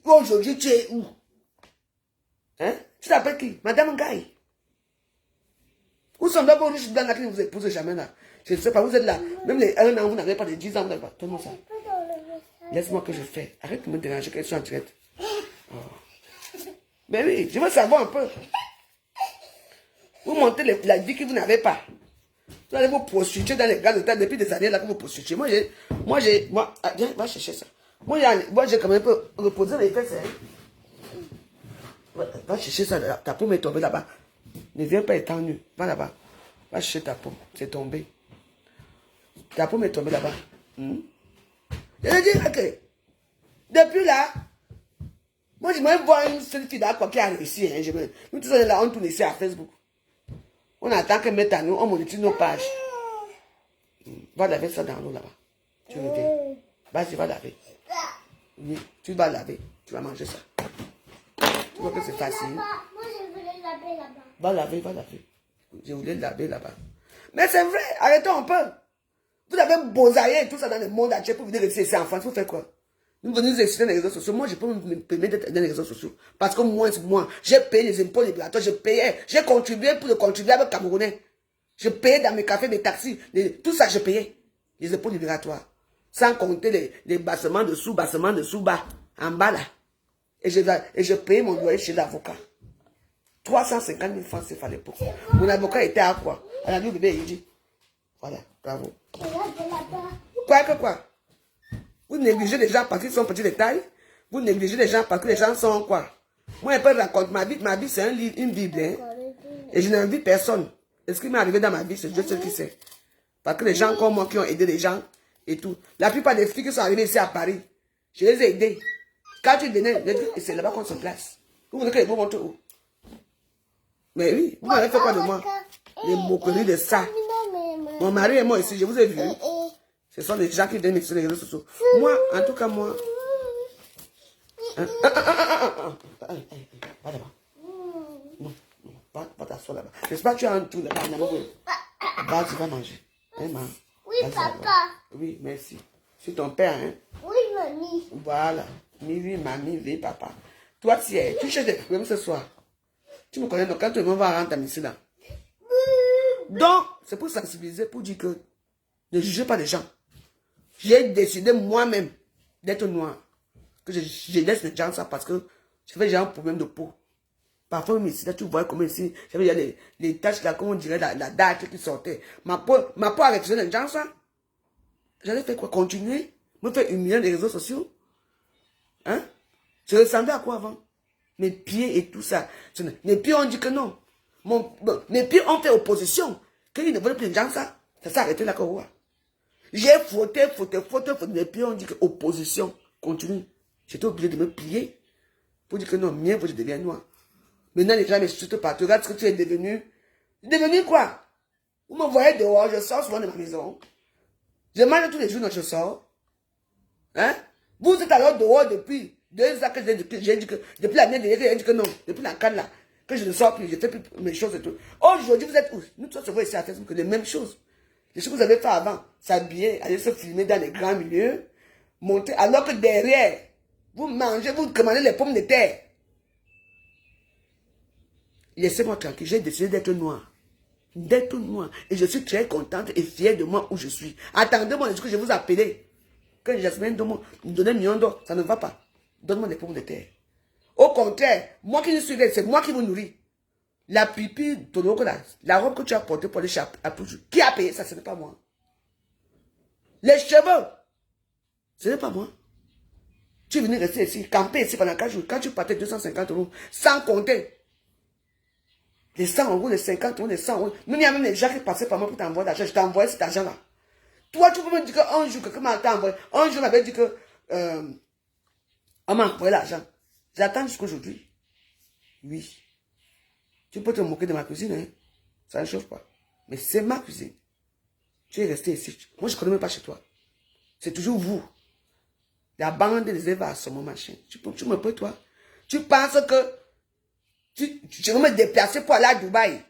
Aujourd'hui, tu es où? Hein? Tu t'appelles qui? Madame Ngaï. Où sont vos riches blancs là qui ne vous épousent jamais là? Je ne sais pas, vous êtes là. Même les 1 an, vous n'avez pas de 10 ans, vous n'avez pas. Donne-moi ça. Laisse-moi que je fais. Arrête de me déranger qu'elle soit en direct. Oh. Mais oui, je veux savoir un peu. Vous montez la vie que vous n'avez pas. Vous allez vous prostituer dans les grands hôtels depuis des années là que vous prostituez. Moi, viens, va chercher ça. Moi, j'ai quand même un peu reposé les fesses. Hein. Va chercher ça. Ta paume est tombée là-bas. Ne viens pas étant nu. Va là-bas. Va chercher ta paume. C'est tombé. Ta paume est tombée là-bas. Je veux dire que depuis là, moi je me vois une seule fille d'accord qui a réussi. Hein, nous tous là, on tourne ici à Facebook. On attend qu'elle mette à nous, on monétise nos pages. Va laver ça dans l'eau là-bas. Tu reviens. Vas-y, va laver. Oui, tu vas laver. Tu vas manger ça. Tu vois que c'est facile. Moi je voulais laver là-bas. Va laver, va laver. Je voulais laver là-bas. Mais c'est vrai, arrêtons un peu. Vous avez bonsaillé et tout ça dans le monde entier pour venir ici en France. Vous faites quoi? Vous venez nous exciter dans les réseaux sociaux. Moi, je peux me permettre d'être dans les réseaux sociaux. Parce que moi, j'ai payé les impôts libératoires. J'ai contribué pour le contribuable camerounais. Je payais dans mes cafés, mes taxis. Tout ça, je payais. Les impôts libératoires. Sans compter les bassements dessous, bas. En bas là. Et je payais mon loyer chez l'avocat. 350 000 francs, c'est fallait pour. Mon avocat était à quoi? Elle a dit au bébé, il dit. Voilà, bravo. Quoi? Vous négligez les gens parce qu'ils sont petits de taille. Vous négligez les gens parce que les gens sont quoi? Moi, je peux raconter ma vie. Ma vie, c'est une Bible. Hein? Et je n'invite personne. Et ce qui m'est arrivé dans ma vie, c'est Dieu seul qui sait. Parce que les gens comme moi qui ont aidé les gens et tout. La plupart des filles qui sont arrivées ici à Paris, je les ai aidées. Quand tu venais, c'est là-bas qu'on se place. Vous voulez que je vous montre où? Mais oui, vous m'avez fait quoi de moi? Les moqueries de ça. Mon mari et moi ici, je vous ai vu. Ce sont des gens qui viennent sur les réseaux sociaux. Moi, en tout cas, moi. Va là-bas. Non, va t'asseoir là-bas. J'espère que tu as un tout là-bas. Va, tu vas manger. Hein, ma? Oui, papa. Oui, merci. C'est ton père, hein? Oui, mamie. Voilà. Oui, mamie, oui, papa. Toi, tu cherches des problèmes ce soir. Tu me connais, donc quand tu vas rentrer ici là. Donc, c'est pour sensibiliser, pour dire que ne jugez pas les gens. J'ai décidé moi-même d'être noir. Que je laisse les gens ça parce que j'avais déjà un problème de peau. Parfois, même ici, là, tu vois comment ici, j'avais déjà les taches là, comme on dirait, la date qui sortait. Ma peau a refusé les gens ça. J'allais faire quoi? Continuer? Me faire humilier dans les réseaux sociaux? Hein? Je ressemblais à quoi avant? Mes pieds et tout ça. Mes pieds ont dit que non. Mes pieds ont fait opposition. Qu'ils ne veulent plus les gens ça. Ça s'est arrêté là que ouais. J'ai frotté. Mes pieds ont dit que opposition. Continue. J'étais obligé de me plier. Pour dire que non, mien, faut que je devienne noir. Maintenant, les gens m'insultent partout. Regarde ce que tu es devenu. Devenu quoi? Vous me voyez dehors, je sors souvent de ma maison. Je mange tous les jours quand je sors. Hein? Vous êtes alors dehors depuis 2 ans que j'ai dit que, depuis l'année dernière, j'ai dit que non, depuis la canne là, que je ne sors plus, je fais plus mes choses et tout. Aujourd'hui, vous êtes où? Nous tous, on se voit ici à Facebook, les mêmes choses. Les choses que vous avez fait avant, s'habiller, aller se filmer dans les grands milieux, monter, alors que derrière, vous mangez, vous commandez les pommes de terre. Laissez-moi tranquille, j'ai décidé d'être noir. D'être noir. Et je suis très contente et fière de moi où je suis. Attendez-moi, ce que je vous appelais. Quand Jasmine me donnait un million d'or, ça ne va pas. Donne-moi des pommes de terre. Au contraire, moi qui suis là, c'est moi qui vous nourris. La pipi, la robe que tu as portée pour les chapes, qui a payé ça, ce n'est pas moi. Les cheveux, Ce n'est pas moi. Tu es venu rester ici, camper ici pendant 4 jours. Quand tu partais 250 €, sans compter les 100 €, les 50 €, les 100 €. Même il y a même les gens qui passaient par moi pour t'envoyer l'argent. Je t'envoyais cet argent-là. Toi, tu peux me dire qu'un jour, quelqu'un m'a envoyé. Un jour, on m'avait dit que on m'a envoyé l'argent. J'attends jusqu'à aujourd'hui. Oui. Tu peux te moquer de ma cuisine, hein? Ça ne chauffe pas. Mais c'est ma cuisine. Tu es resté ici. Moi, je ne connais même pas chez toi. C'est toujours vous. La bande des Eva sur mon machin. Tu me peux, toi? Tu penses que tu vas me déplacer pour aller à Dubaï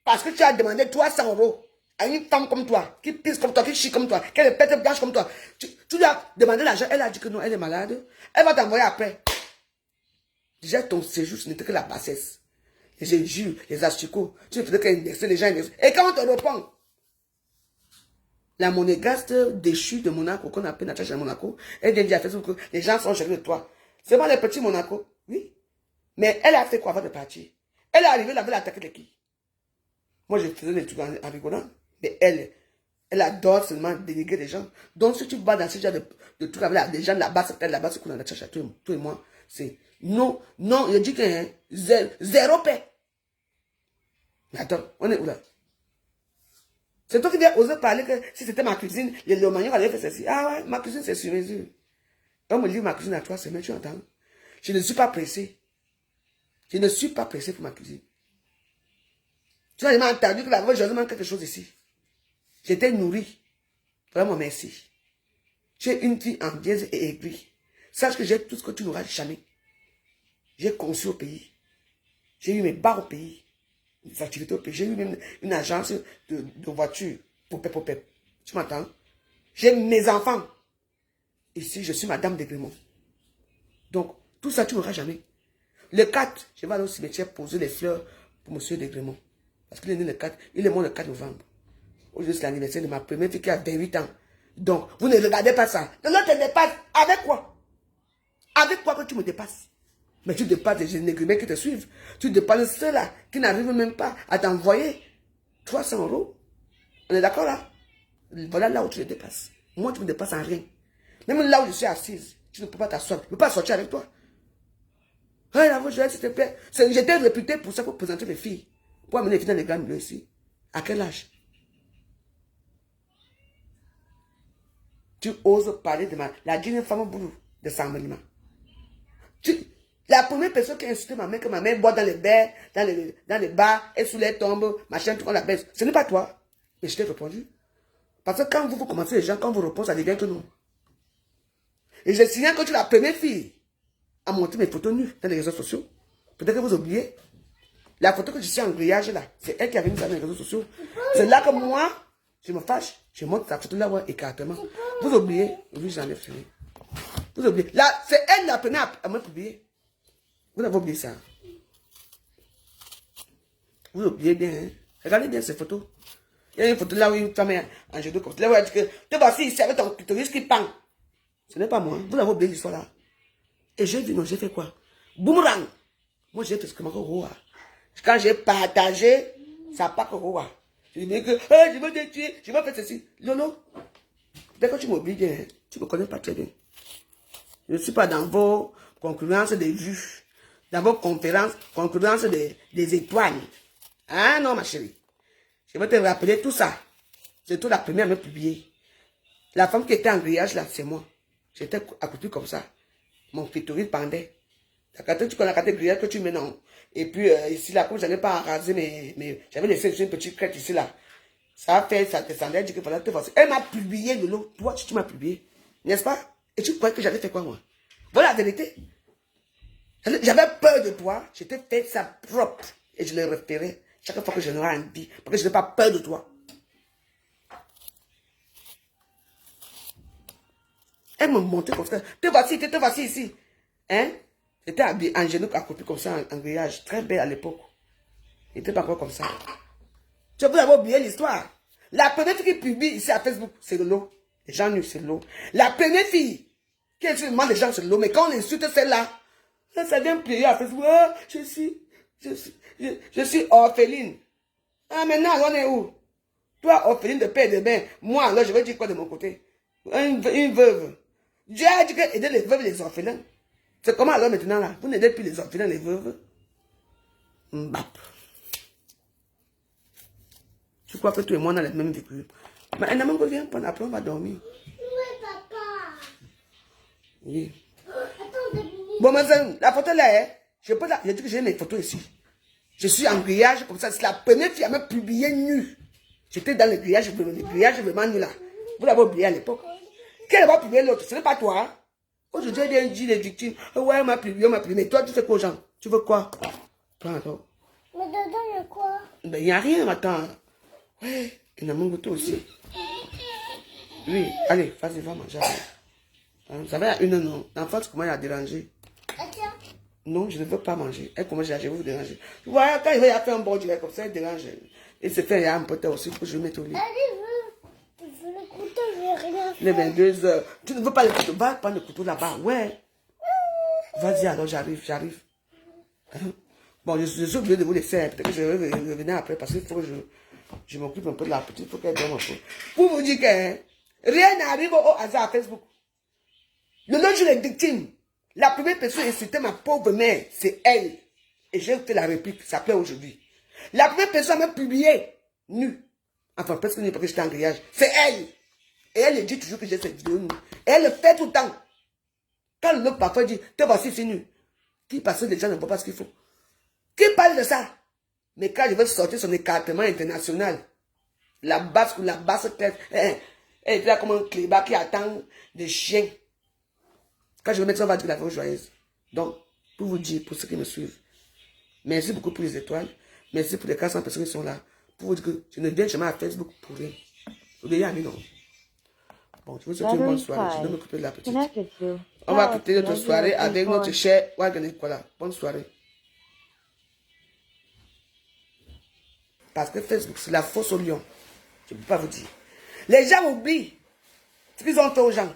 parce que tu as demandé 300 € à une femme comme toi, qui pisse comme toi, qui chie comme toi, qui a les pètes blanches comme toi. Tu lui as demandé l'argent, elle a dit que non, elle est malade. Elle va t'envoyer après. Déjà, ton séjour, ce n'était que la bassesse. Et je jure, les asticots, tu ne faisais qu'indexer les gens. Et quand on te répond, la monégasque déchue de Monaco, qu'on appelle Natacha de Monaco, elle vient dire à Facebook que les gens sont jaloux de toi. C'est pas les petits Monaco, oui. Mais elle a fait quoi avant de partir? Elle est arrivée, elle avait attaqué de qui? Moi, je faisais des trucs en rigolant. Mais elle adore seulement dénigrer les gens. Donc, si tu vas dans ce genre de trucs avec des gens là-bas, c'est peut-être là-bas, c'est qu'on a Natacha, toi et moi, c'est non, non, je dis que hein, zéro paix. Mais attends, on est où là? C'est toi qui viens oser parler que si c'était ma cuisine, les Lomagnon allaient faire ceci. Ah ouais, ma cuisine c'est sur mesure. On me livre ma cuisine à 3 semaines, tu entends? Je ne suis pas pressé. Je ne suis pas pressé pour ma cuisine. Tu as jamais entendu que la voix, je demande quelque chose ici. J'étais nourri. Vraiment merci. Tu es une fille en dièse et aigrie. Sache que j'ai tout ce que tu n'auras jamais. J'ai conçu au pays. J'ai eu mes bars au pays. Des activités au pays. J'ai eu même une agence de voitures. Popé. Tu m'entends? J'ai mes enfants. Ici, je suis madame d'Aigrimont. Donc, tout ça, tu n'auras jamais. Le 4, je vais aller au cimetière poser les fleurs pour monsieur d'Aigrimont. Parce qu'il est né le 4, il est mort le 4 novembre. Aujourd'hui, c'est l'anniversaire de ma première fille qui a 28 ans. Donc, vous ne regardez pas ça. De l'autre, te dépasse. Avec quoi? Avec quoi que tu me dépasses? Mais tu dépasses les négrimés qui te suivent. Tu dépasses ceux-là qui n'arrivent même pas à t'envoyer 300 €. On est d'accord là? Voilà là où tu te dépasses. Moi, tu me dépasses en rien. Même là où je suis assise, tu ne peux pas t'asseoir. Je ne peux pas sortir avec toi. Hey, la voix, s'il te plaît. J'étais réputé pour ça, pour présenter les filles. Pour amener les filles dans les grands milieux ici. À quel âge? Tu oses parler de la digne femme boulot de Saint-Melima. La première personne qui a insulté ma mère, que ma mère boit dans les bars, dans les bars, et sous les tombes, machin, tout on la baisse. Ce n'est pas toi. Mais je t'ai répondu. Parce que quand vous commencez les gens, quand vous répondez, ça devient que non. Et je signale que tu es la première fille à montrer mes photos nues dans les réseaux sociaux. Peut-être que vous oubliez. La photo que je suis en grillage là, c'est elle qui avait mis ça dans les réseaux sociaux. C'est là que moi, je me fâche. Je montre sa photo là, ouais, écartement. Vous oubliez. Oui, j'en ai fini. Vous oubliez. Là, c'est elle la première à me publier. Vous avez oublié ça. Vous oubliez bien, hein? Regardez bien ces photos. Il y a une photo là où une femme est en genoux comme ça. Là où elle dit que te voici ici avec ton clitoris qui pend. Ce n'est pas moi. Vous avez oublié l'histoire là. Et j'ai dit non, j'ai fait quoi? Boomerang. Moi j'ai fait ce que ma roua. Quand j'ai partagé, ça n'a pas que roua. Je dis que je veux te tuer, je veux faire ceci. Lolo, dès que tu m'oublies bien, hein, tu ne me connais pas très bien. Je ne suis pas dans vos concurrences des vues, dans vos concurrences des étoiles. Ah non, ma chérie. Je vais te rappeler tout ça. C'est toi la première à me publier. La femme qui était en grillage là, c'est moi. J'étais accroupie comme ça. Mon clitoris pendait. Quand tu connais la carte grillage que tu mets non. Et puis ici là, comme je n'avais pas rasé, mais j'avais laissé une petite crête ici là. Ça a fait, ça descendait, elle dit que fallait te voir. Elle m'a publié de l'eau. Toi, tu m'as publié. N'est-ce pas? Et tu crois que j'avais fait quoi moi? Voilà la vérité. J'avais peur de toi. J'étais fait ça propre. Et je le repérais chaque fois que je n'aurais envie. Parce que je n'ai pas peur de toi. Elle me montrait comme ça. Te voici ici. Hein? J'étais habillé en genoux, accroupi comme ça, en grillage. Très belle à l'époque. Il n'était pas encore comme ça. Tu peux avoir oublié l'histoire. La première fille qui publie ici à Facebook, c'est Lolo. Les gens nus, c'est Lolo. La première fille qui insulte les gens, c'est Lolo. Mais quand on insulte celle-là, ça vient plier à Facebook. Ah, je suis orpheline. Ah, maintenant, on est où? Toi, orpheline de père et de mère. Moi, alors, je vais dire quoi de mon côté? Une veuve. Dieu a dit que aider les veuves et les orphelins. C'est comment alors maintenant là? Vous n'aidez plus les orphelins, les veuves. Mbap. Je crois que tu et moi on a les mêmes vécus. Mais un amant revient prendre, après on va dormir. Oui, papa. Oui. Attends 2 minutes. Bon, maintenant, la photo là, hein, je peux la... J'ai dit que j'ai mes photos ici. Je suis en grillage comme ça. C'est la première fille à me publier nue. J'étais dans le grillage vraiment nu là. Vous l'avez oublié à l'époque. Qui va publier l'autre? Ce n'est pas toi. Hein? Aujourd'hui, il y a dit les victimes. Ouais, on m'a publié. Mais toi, tu fais quoi aux gens? Tu veux quoi? Pardon. Mais dedans, il y a quoi? Ben, il n'y a rien maintenant. Ouais, il y a mon goûter aussi. Oui, allez, vas-y, va manger. Hein, ça va à une non. L'enfant, comment il a dérangé? Attends. Non, je ne veux pas manger. Et comment je vais vous déranger? Voilà, quand il va faire un bon direct comme ça, il dérange. Il se fait un pote aussi pour que je le mette au lit. Allez, je veux le couteau, je vais rien Les faire. 22 heures. Tu ne veux pas le couteau? Va prendre le couteau là-bas. Ouais. Vas-y, alors j'arrive. Hein? Bon, je suis obligé de vous laisser. Peut-être que je vais revenir après parce qu'il faut que je m'occupe un peu de la petite. Il faut qu'elle dorme un peu. Pour vous dire que hein, rien n'arrive au hasard à Facebook. Le nom jour des victimes. La première personne qui insultait ma pauvre mère, c'est elle. Et j'ai fait la réplique, ça plaît aujourd'hui. La première personne à me publier, nue. Enfin, parce que j'étais en grillage. C'est elle. Et elle dit toujours que j'ai cette vidéo nue. Et elle le fait tout le temps. Quand l'autre parfois dit, te voici, c'est nu. Qui parce que les gens ne voient pas ce qu'il faut. Qui parle de ça? Mais quand je vais sortir son écartement international, la basse tête, elle est là comme un clébard qui attend des chiens. Quand je vais mettre ça, on va dire la vie joyeuse. Donc, pour vous dire, pour ceux qui me suivent, merci beaucoup pour les étoiles. Merci pour les 400 personnes qui sont là. Pour vous dire que je ne viens jamais à Facebook pour rien. Vous voyez, non. Bon, je vous souhaite une bonne soirée. Je vais m'occuper de la petite. Connected to On va écouter Galaxy notre soirée avec notre S034. cher Wagner Kola. Bonne soirée. Parce que Facebook, c'est la fausse au lion. Je ne peux pas vous dire. Les gens oublient ce qu'ils ont fait aux gens.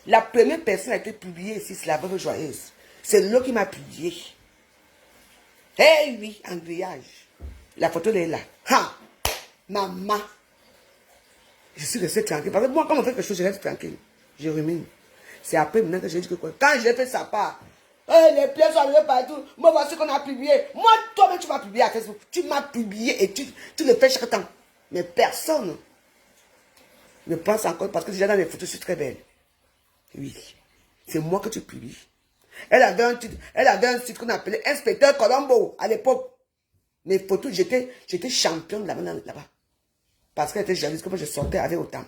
La première personne a été publiée ici, c'est la veuve joyeuse. C'est l'eau qui m'a publié. Eh oui, en grillage. La photo elle est là. Ha! Maman. Je suis resté tranquille. Parce que moi, quand on fait quelque chose, je reste tranquille. Je rumine. C'est après maintenant que j'ai dit que quoi. Quand j'ai fait sa part, les pièces sont arrivées partout. Moi, voici qu'on a publié. Moi, toi-même, tu m'as publié à Facebook. Tu m'as publié et tu le fais chaque temps. Mais personne ne pense encore parce que déjà dans les photos, je suis très belle. Oui. C'est moi que tu publies. Elle avait un titre qu'on appelait Inspecteur Colombo à l'époque. Mes photos, j'étais championne là-bas. Parce qu'elle était jalouse, comme je sortais avec autant.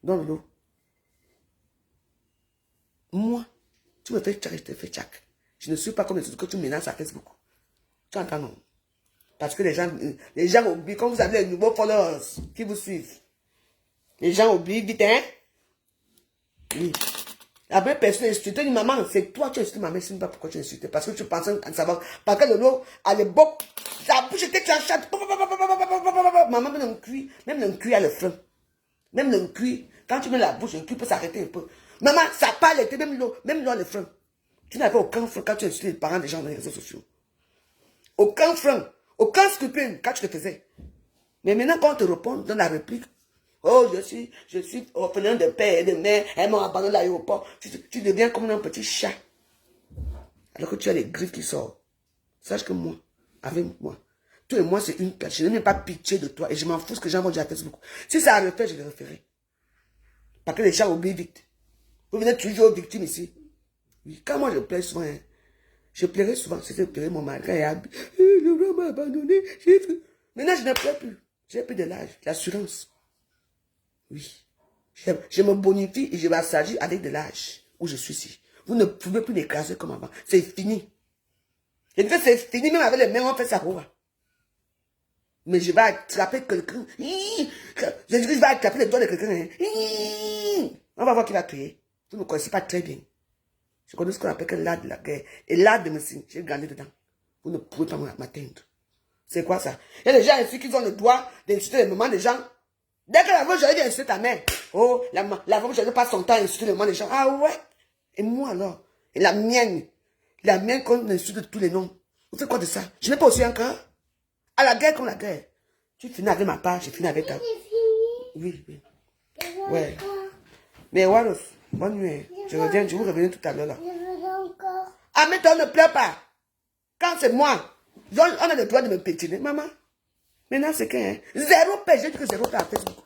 Dans le lot. Moi, tu me fais tchak, je te fais tchak. Je ne suis pas comme les autres que tu menaces à Facebook. Tu entends, non? Parce que les gens oublient, quand vous avez les nouveaux followers qui vous suivent. Les gens oublient vite, hein? Oui. La vraie personne insultée, dit maman, c'est toi qui as insulté ma mère, je ne sais pas pourquoi tu as insulté. Parce que tu pensais en savoir. Parce que le lot, à l'époque, sa bouche était tranchante. Maman, même un cuit a le feu. Même le cuit, quand tu mets la bouche, le cuit peut s'arrêter un peu. Maman, ça parle, même l'eau a le feu. Tu n'avais aucun frein quand tu insultais les parents des gens dans les réseaux sociaux. Aucun frein, aucun scrupule quand tu le faisais. Mais maintenant, quand on te répond dans la réplique, oh, je suis orphelin de père et de mère, elles m'ont abandonné à l'aéroport. Tu deviens comme un petit chat. Alors que tu as les griffes qui sortent. Sache que moi, avec moi, toi et moi, c'est une personne. Je n'ai même pas pitié de toi et je m'en fous ce que les gens vont dire à Facebook. Si ça a refait, je le referai. Parce que les gens oublient vite. Vous venez toujours aux victimes ici. Oui, quand moi je pleure souvent, hein, je pleurais souvent. C'était pleurer mon mari. Quand il a le roi m'a abandonné. Maintenant, je ne pleure plus. J'ai plus de l'âge, l'assurance. Oui. Je me bonifie et je m'assagis avec de l'âge où je suis ici. Vous ne pouvez plus m'écraser comme avant. C'est fini. Et que c'est fini, même avec les mains, on fait ça. Mais je vais attraper quelqu'un. Je vais attraper les doigts de quelqu'un. On va voir qui va crier. Vous ne me connaissez pas très bien. Je connais ce qu'on appelle l'art de la guerre. Et l'art de médecine, j'ai gagné dedans. Vous ne pouvez pas m'atteindre. C'est quoi ça? Il y a des gens ici qui ont le droit d'insulter les mamans des gens. Dès que la veuve j'allais insulter ta mère. Oh, la veuve j'allais pas son temps à insulter les mamans des gens. Ah ouais? Et moi alors? Et la mienne qu'on insulte de tous les noms. Vous faites quoi de ça? Je n'ai pas aussi un cœur. À la guerre comme la guerre. Tu finis avec ma part, je finis avec ta. Oui, oui. Ouais. Mais Waros, Bonne nuit. Je reviens, je vous reviens tout à l'heure là. Je veux encore. Ah, mais toi ne pleure pas. Quand c'est moi, on a le droit de me pétiner. Maman, maintenant c'est qu'un zéro paix. J'ai dit que zéro paix à Facebook.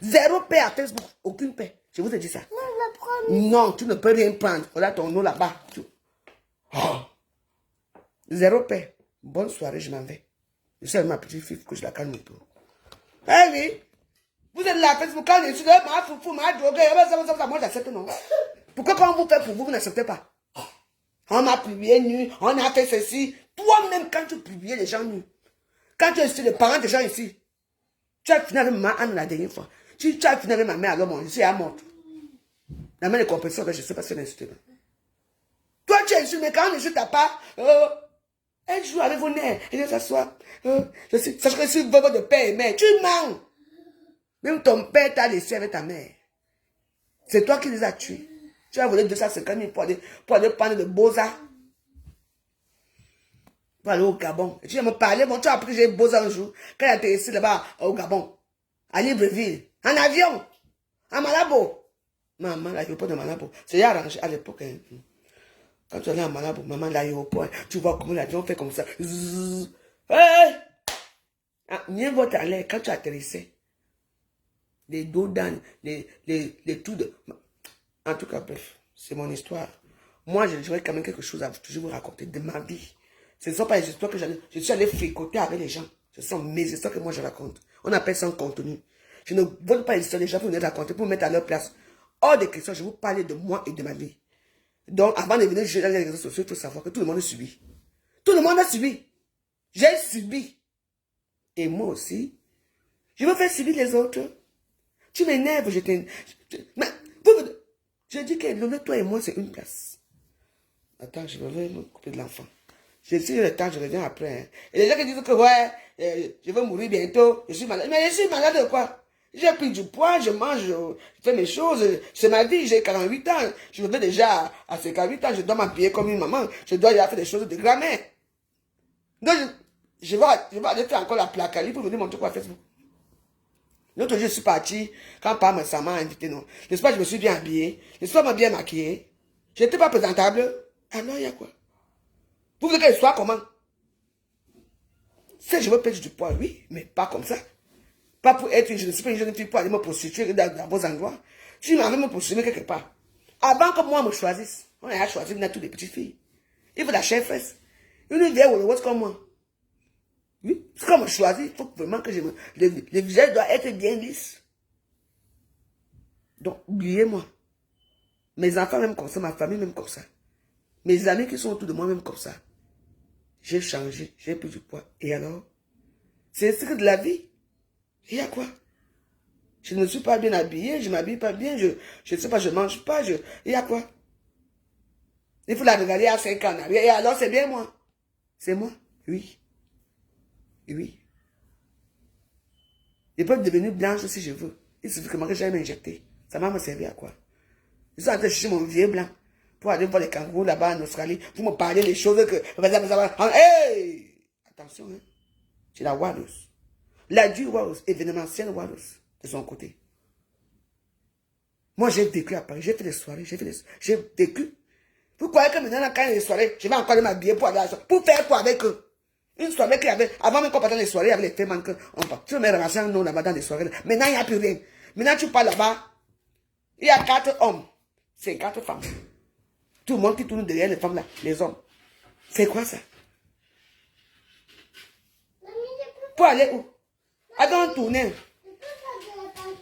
Zéro paix à Facebook. Aucune paix. Je vous ai dit ça. Non, je prends. Non, tu ne peux rien prendre. Voilà ton nom là-bas. Oh. Zéro paix. Bonne soirée, je m'en vais. Je sais ma petite fille que je la calme un peu. Eh oui. Vous êtes là, Facebook, quand je suis là, ma foufou, ma drogue, moi j'accepte non. Pourquoi quand on vous fait pour vous, vous n'acceptez pas? On m'a publié nu, on a fait ceci. Toi-même, quand tu publies les gens nus, quand tu es ici, les parents des gens ici, tu as fini avec ma Anne la dernière fois. Tu as fini avec ma mère, alors mon, je suis à mort. La mère de compétition, je ne sais pas si elle est insultée. Toi, tu es ici, mais quand on insulte ta part, elle joue avec vos nerfs, elle vient s'asseoir. Sachez que je suis votre de père et mère. Tu mens. Même ton père t'a laissé avec ta mère. C'est toi qui les as tués. Tu as volé 250 000 pour aller prendre de Beaux-Arts. Pour aller au Gabon. Et tu viens me parler, bon, tu as appris que j'ai Beaux-Arts un jour. Quand il a été ici là-bas au Gabon. À Libreville. En avion. À Malabo. Maman, l'aéroport de Malabo. C'est arrangé à l'époque. Hein. Quand tu allais à Malabo, maman, l'aéroport, tu vois comment l'avion fait comme ça. Zzz. Hey! Ah, mieux vaut aller quand tu atterrissais. Les dos d'âne, les tout de... En tout cas, bref, c'est mon histoire. Moi, j'aurais quand même quelque chose à toujours vous raconter de ma vie. Ce ne sont pas les histoires que je suis allé fricoter avec les gens. Ce sont mes histoires que moi je raconte. On appelle ça un contenu. Je ne vole pas les histoires des gens pour venir raconter, pour me mettre à leur place. Hors de question, je vous parler de moi et de ma vie. Donc, avant de venir juger dans les réseaux sociaux, il faut savoir que tout le monde a subi. Tout le monde a subi. J'ai subi. Et moi aussi, je veux faire subir les autres. Tu m'énerves, je t'énerve. Je dis que le toi et moi, c'est une place. Attends, je vais me couper de l'enfant. Je suis le temps, je reviens après. Hein. Et les gens qui disent que ouais, je vais mourir bientôt, je suis malade. Mais je suis malade de quoi? J'ai pris du poids, je mange, je fais mes choses. C'est ma vie, j'ai 48 ans. Je me fais déjà à ces 48 ans, je dois m'habiller comme une maman. Je dois y faire des choses de grand-mère. Donc, je vais aller faire encore la plaque pour venir montrer quoi à Facebook. L'autre jour, je suis parti, quand papa m'a invité, non. N'est-ce pas, je me suis bien habillé. N'est-ce pas, m'a bien maquillé. Je n'étais pas présentable. Alors, il y a quoi? Vous voulez qu'elle soit comment? Si je veux perdre du poids, oui, mais pas comme ça. Pas pour être, je ne suis pas une jeune fille pour aller me prostituer dans vos endroits. Si je m'en vais me prostituer quelque part. Avant que moi me choisisse, on a choisi de toutes les petites filles. Il faut la chefesse. Une vieille ou le comme moi. Oui, c'est comme je choisis, il faut vraiment que le visage doit être bien lisse. Donc, oubliez-moi. Mes enfants même comme ça, ma famille même comme ça. Mes amis qui sont autour de moi même comme ça. J'ai changé, j'ai pris du poids. Et alors? C'est ce que de la vie. Il y a quoi? Je ne me suis pas bien habillé, je ne m'habille pas bien, je ne sais pas, je ne mange pas, il y a quoi? Il faut la regarder à 5 ans. Et alors, c'est bien moi. C'est moi? Oui. Oui. Je peux devenir blanche si je veux. Il suffit que moi que j'aille m'injecter. Ça va me servir à quoi? Je suis en train de chercher mon vieux blanc pour aller voir les kangourous là-bas en Australie, pour me parler des choses que... Hey! Attention, hein. C'est la Walrus. La dure Walrus, événementielle Walrus, de son côté. Moi, j'ai vécu à Paris, j'ai fait des soirées, j'ai vécu. Vous croyez que maintenant, quand il y a des soirées, je vais encore aller m'habiller pour aller à la soirée. Pour faire quoi avec eux? Une soirée qu'il y avait, avant même qu'on parte dans les soirées, il y avait les femmes que on part. Tu me ramasser un nom là-bas dans les soirées. Maintenant, il n'y a plus rien. Maintenant, tu pars là-bas, il y a 4 hommes, 50 femmes. Tout le monde qui tourne derrière les femmes là, les hommes. C'est quoi ça? Pour aller où? Attends, tourner.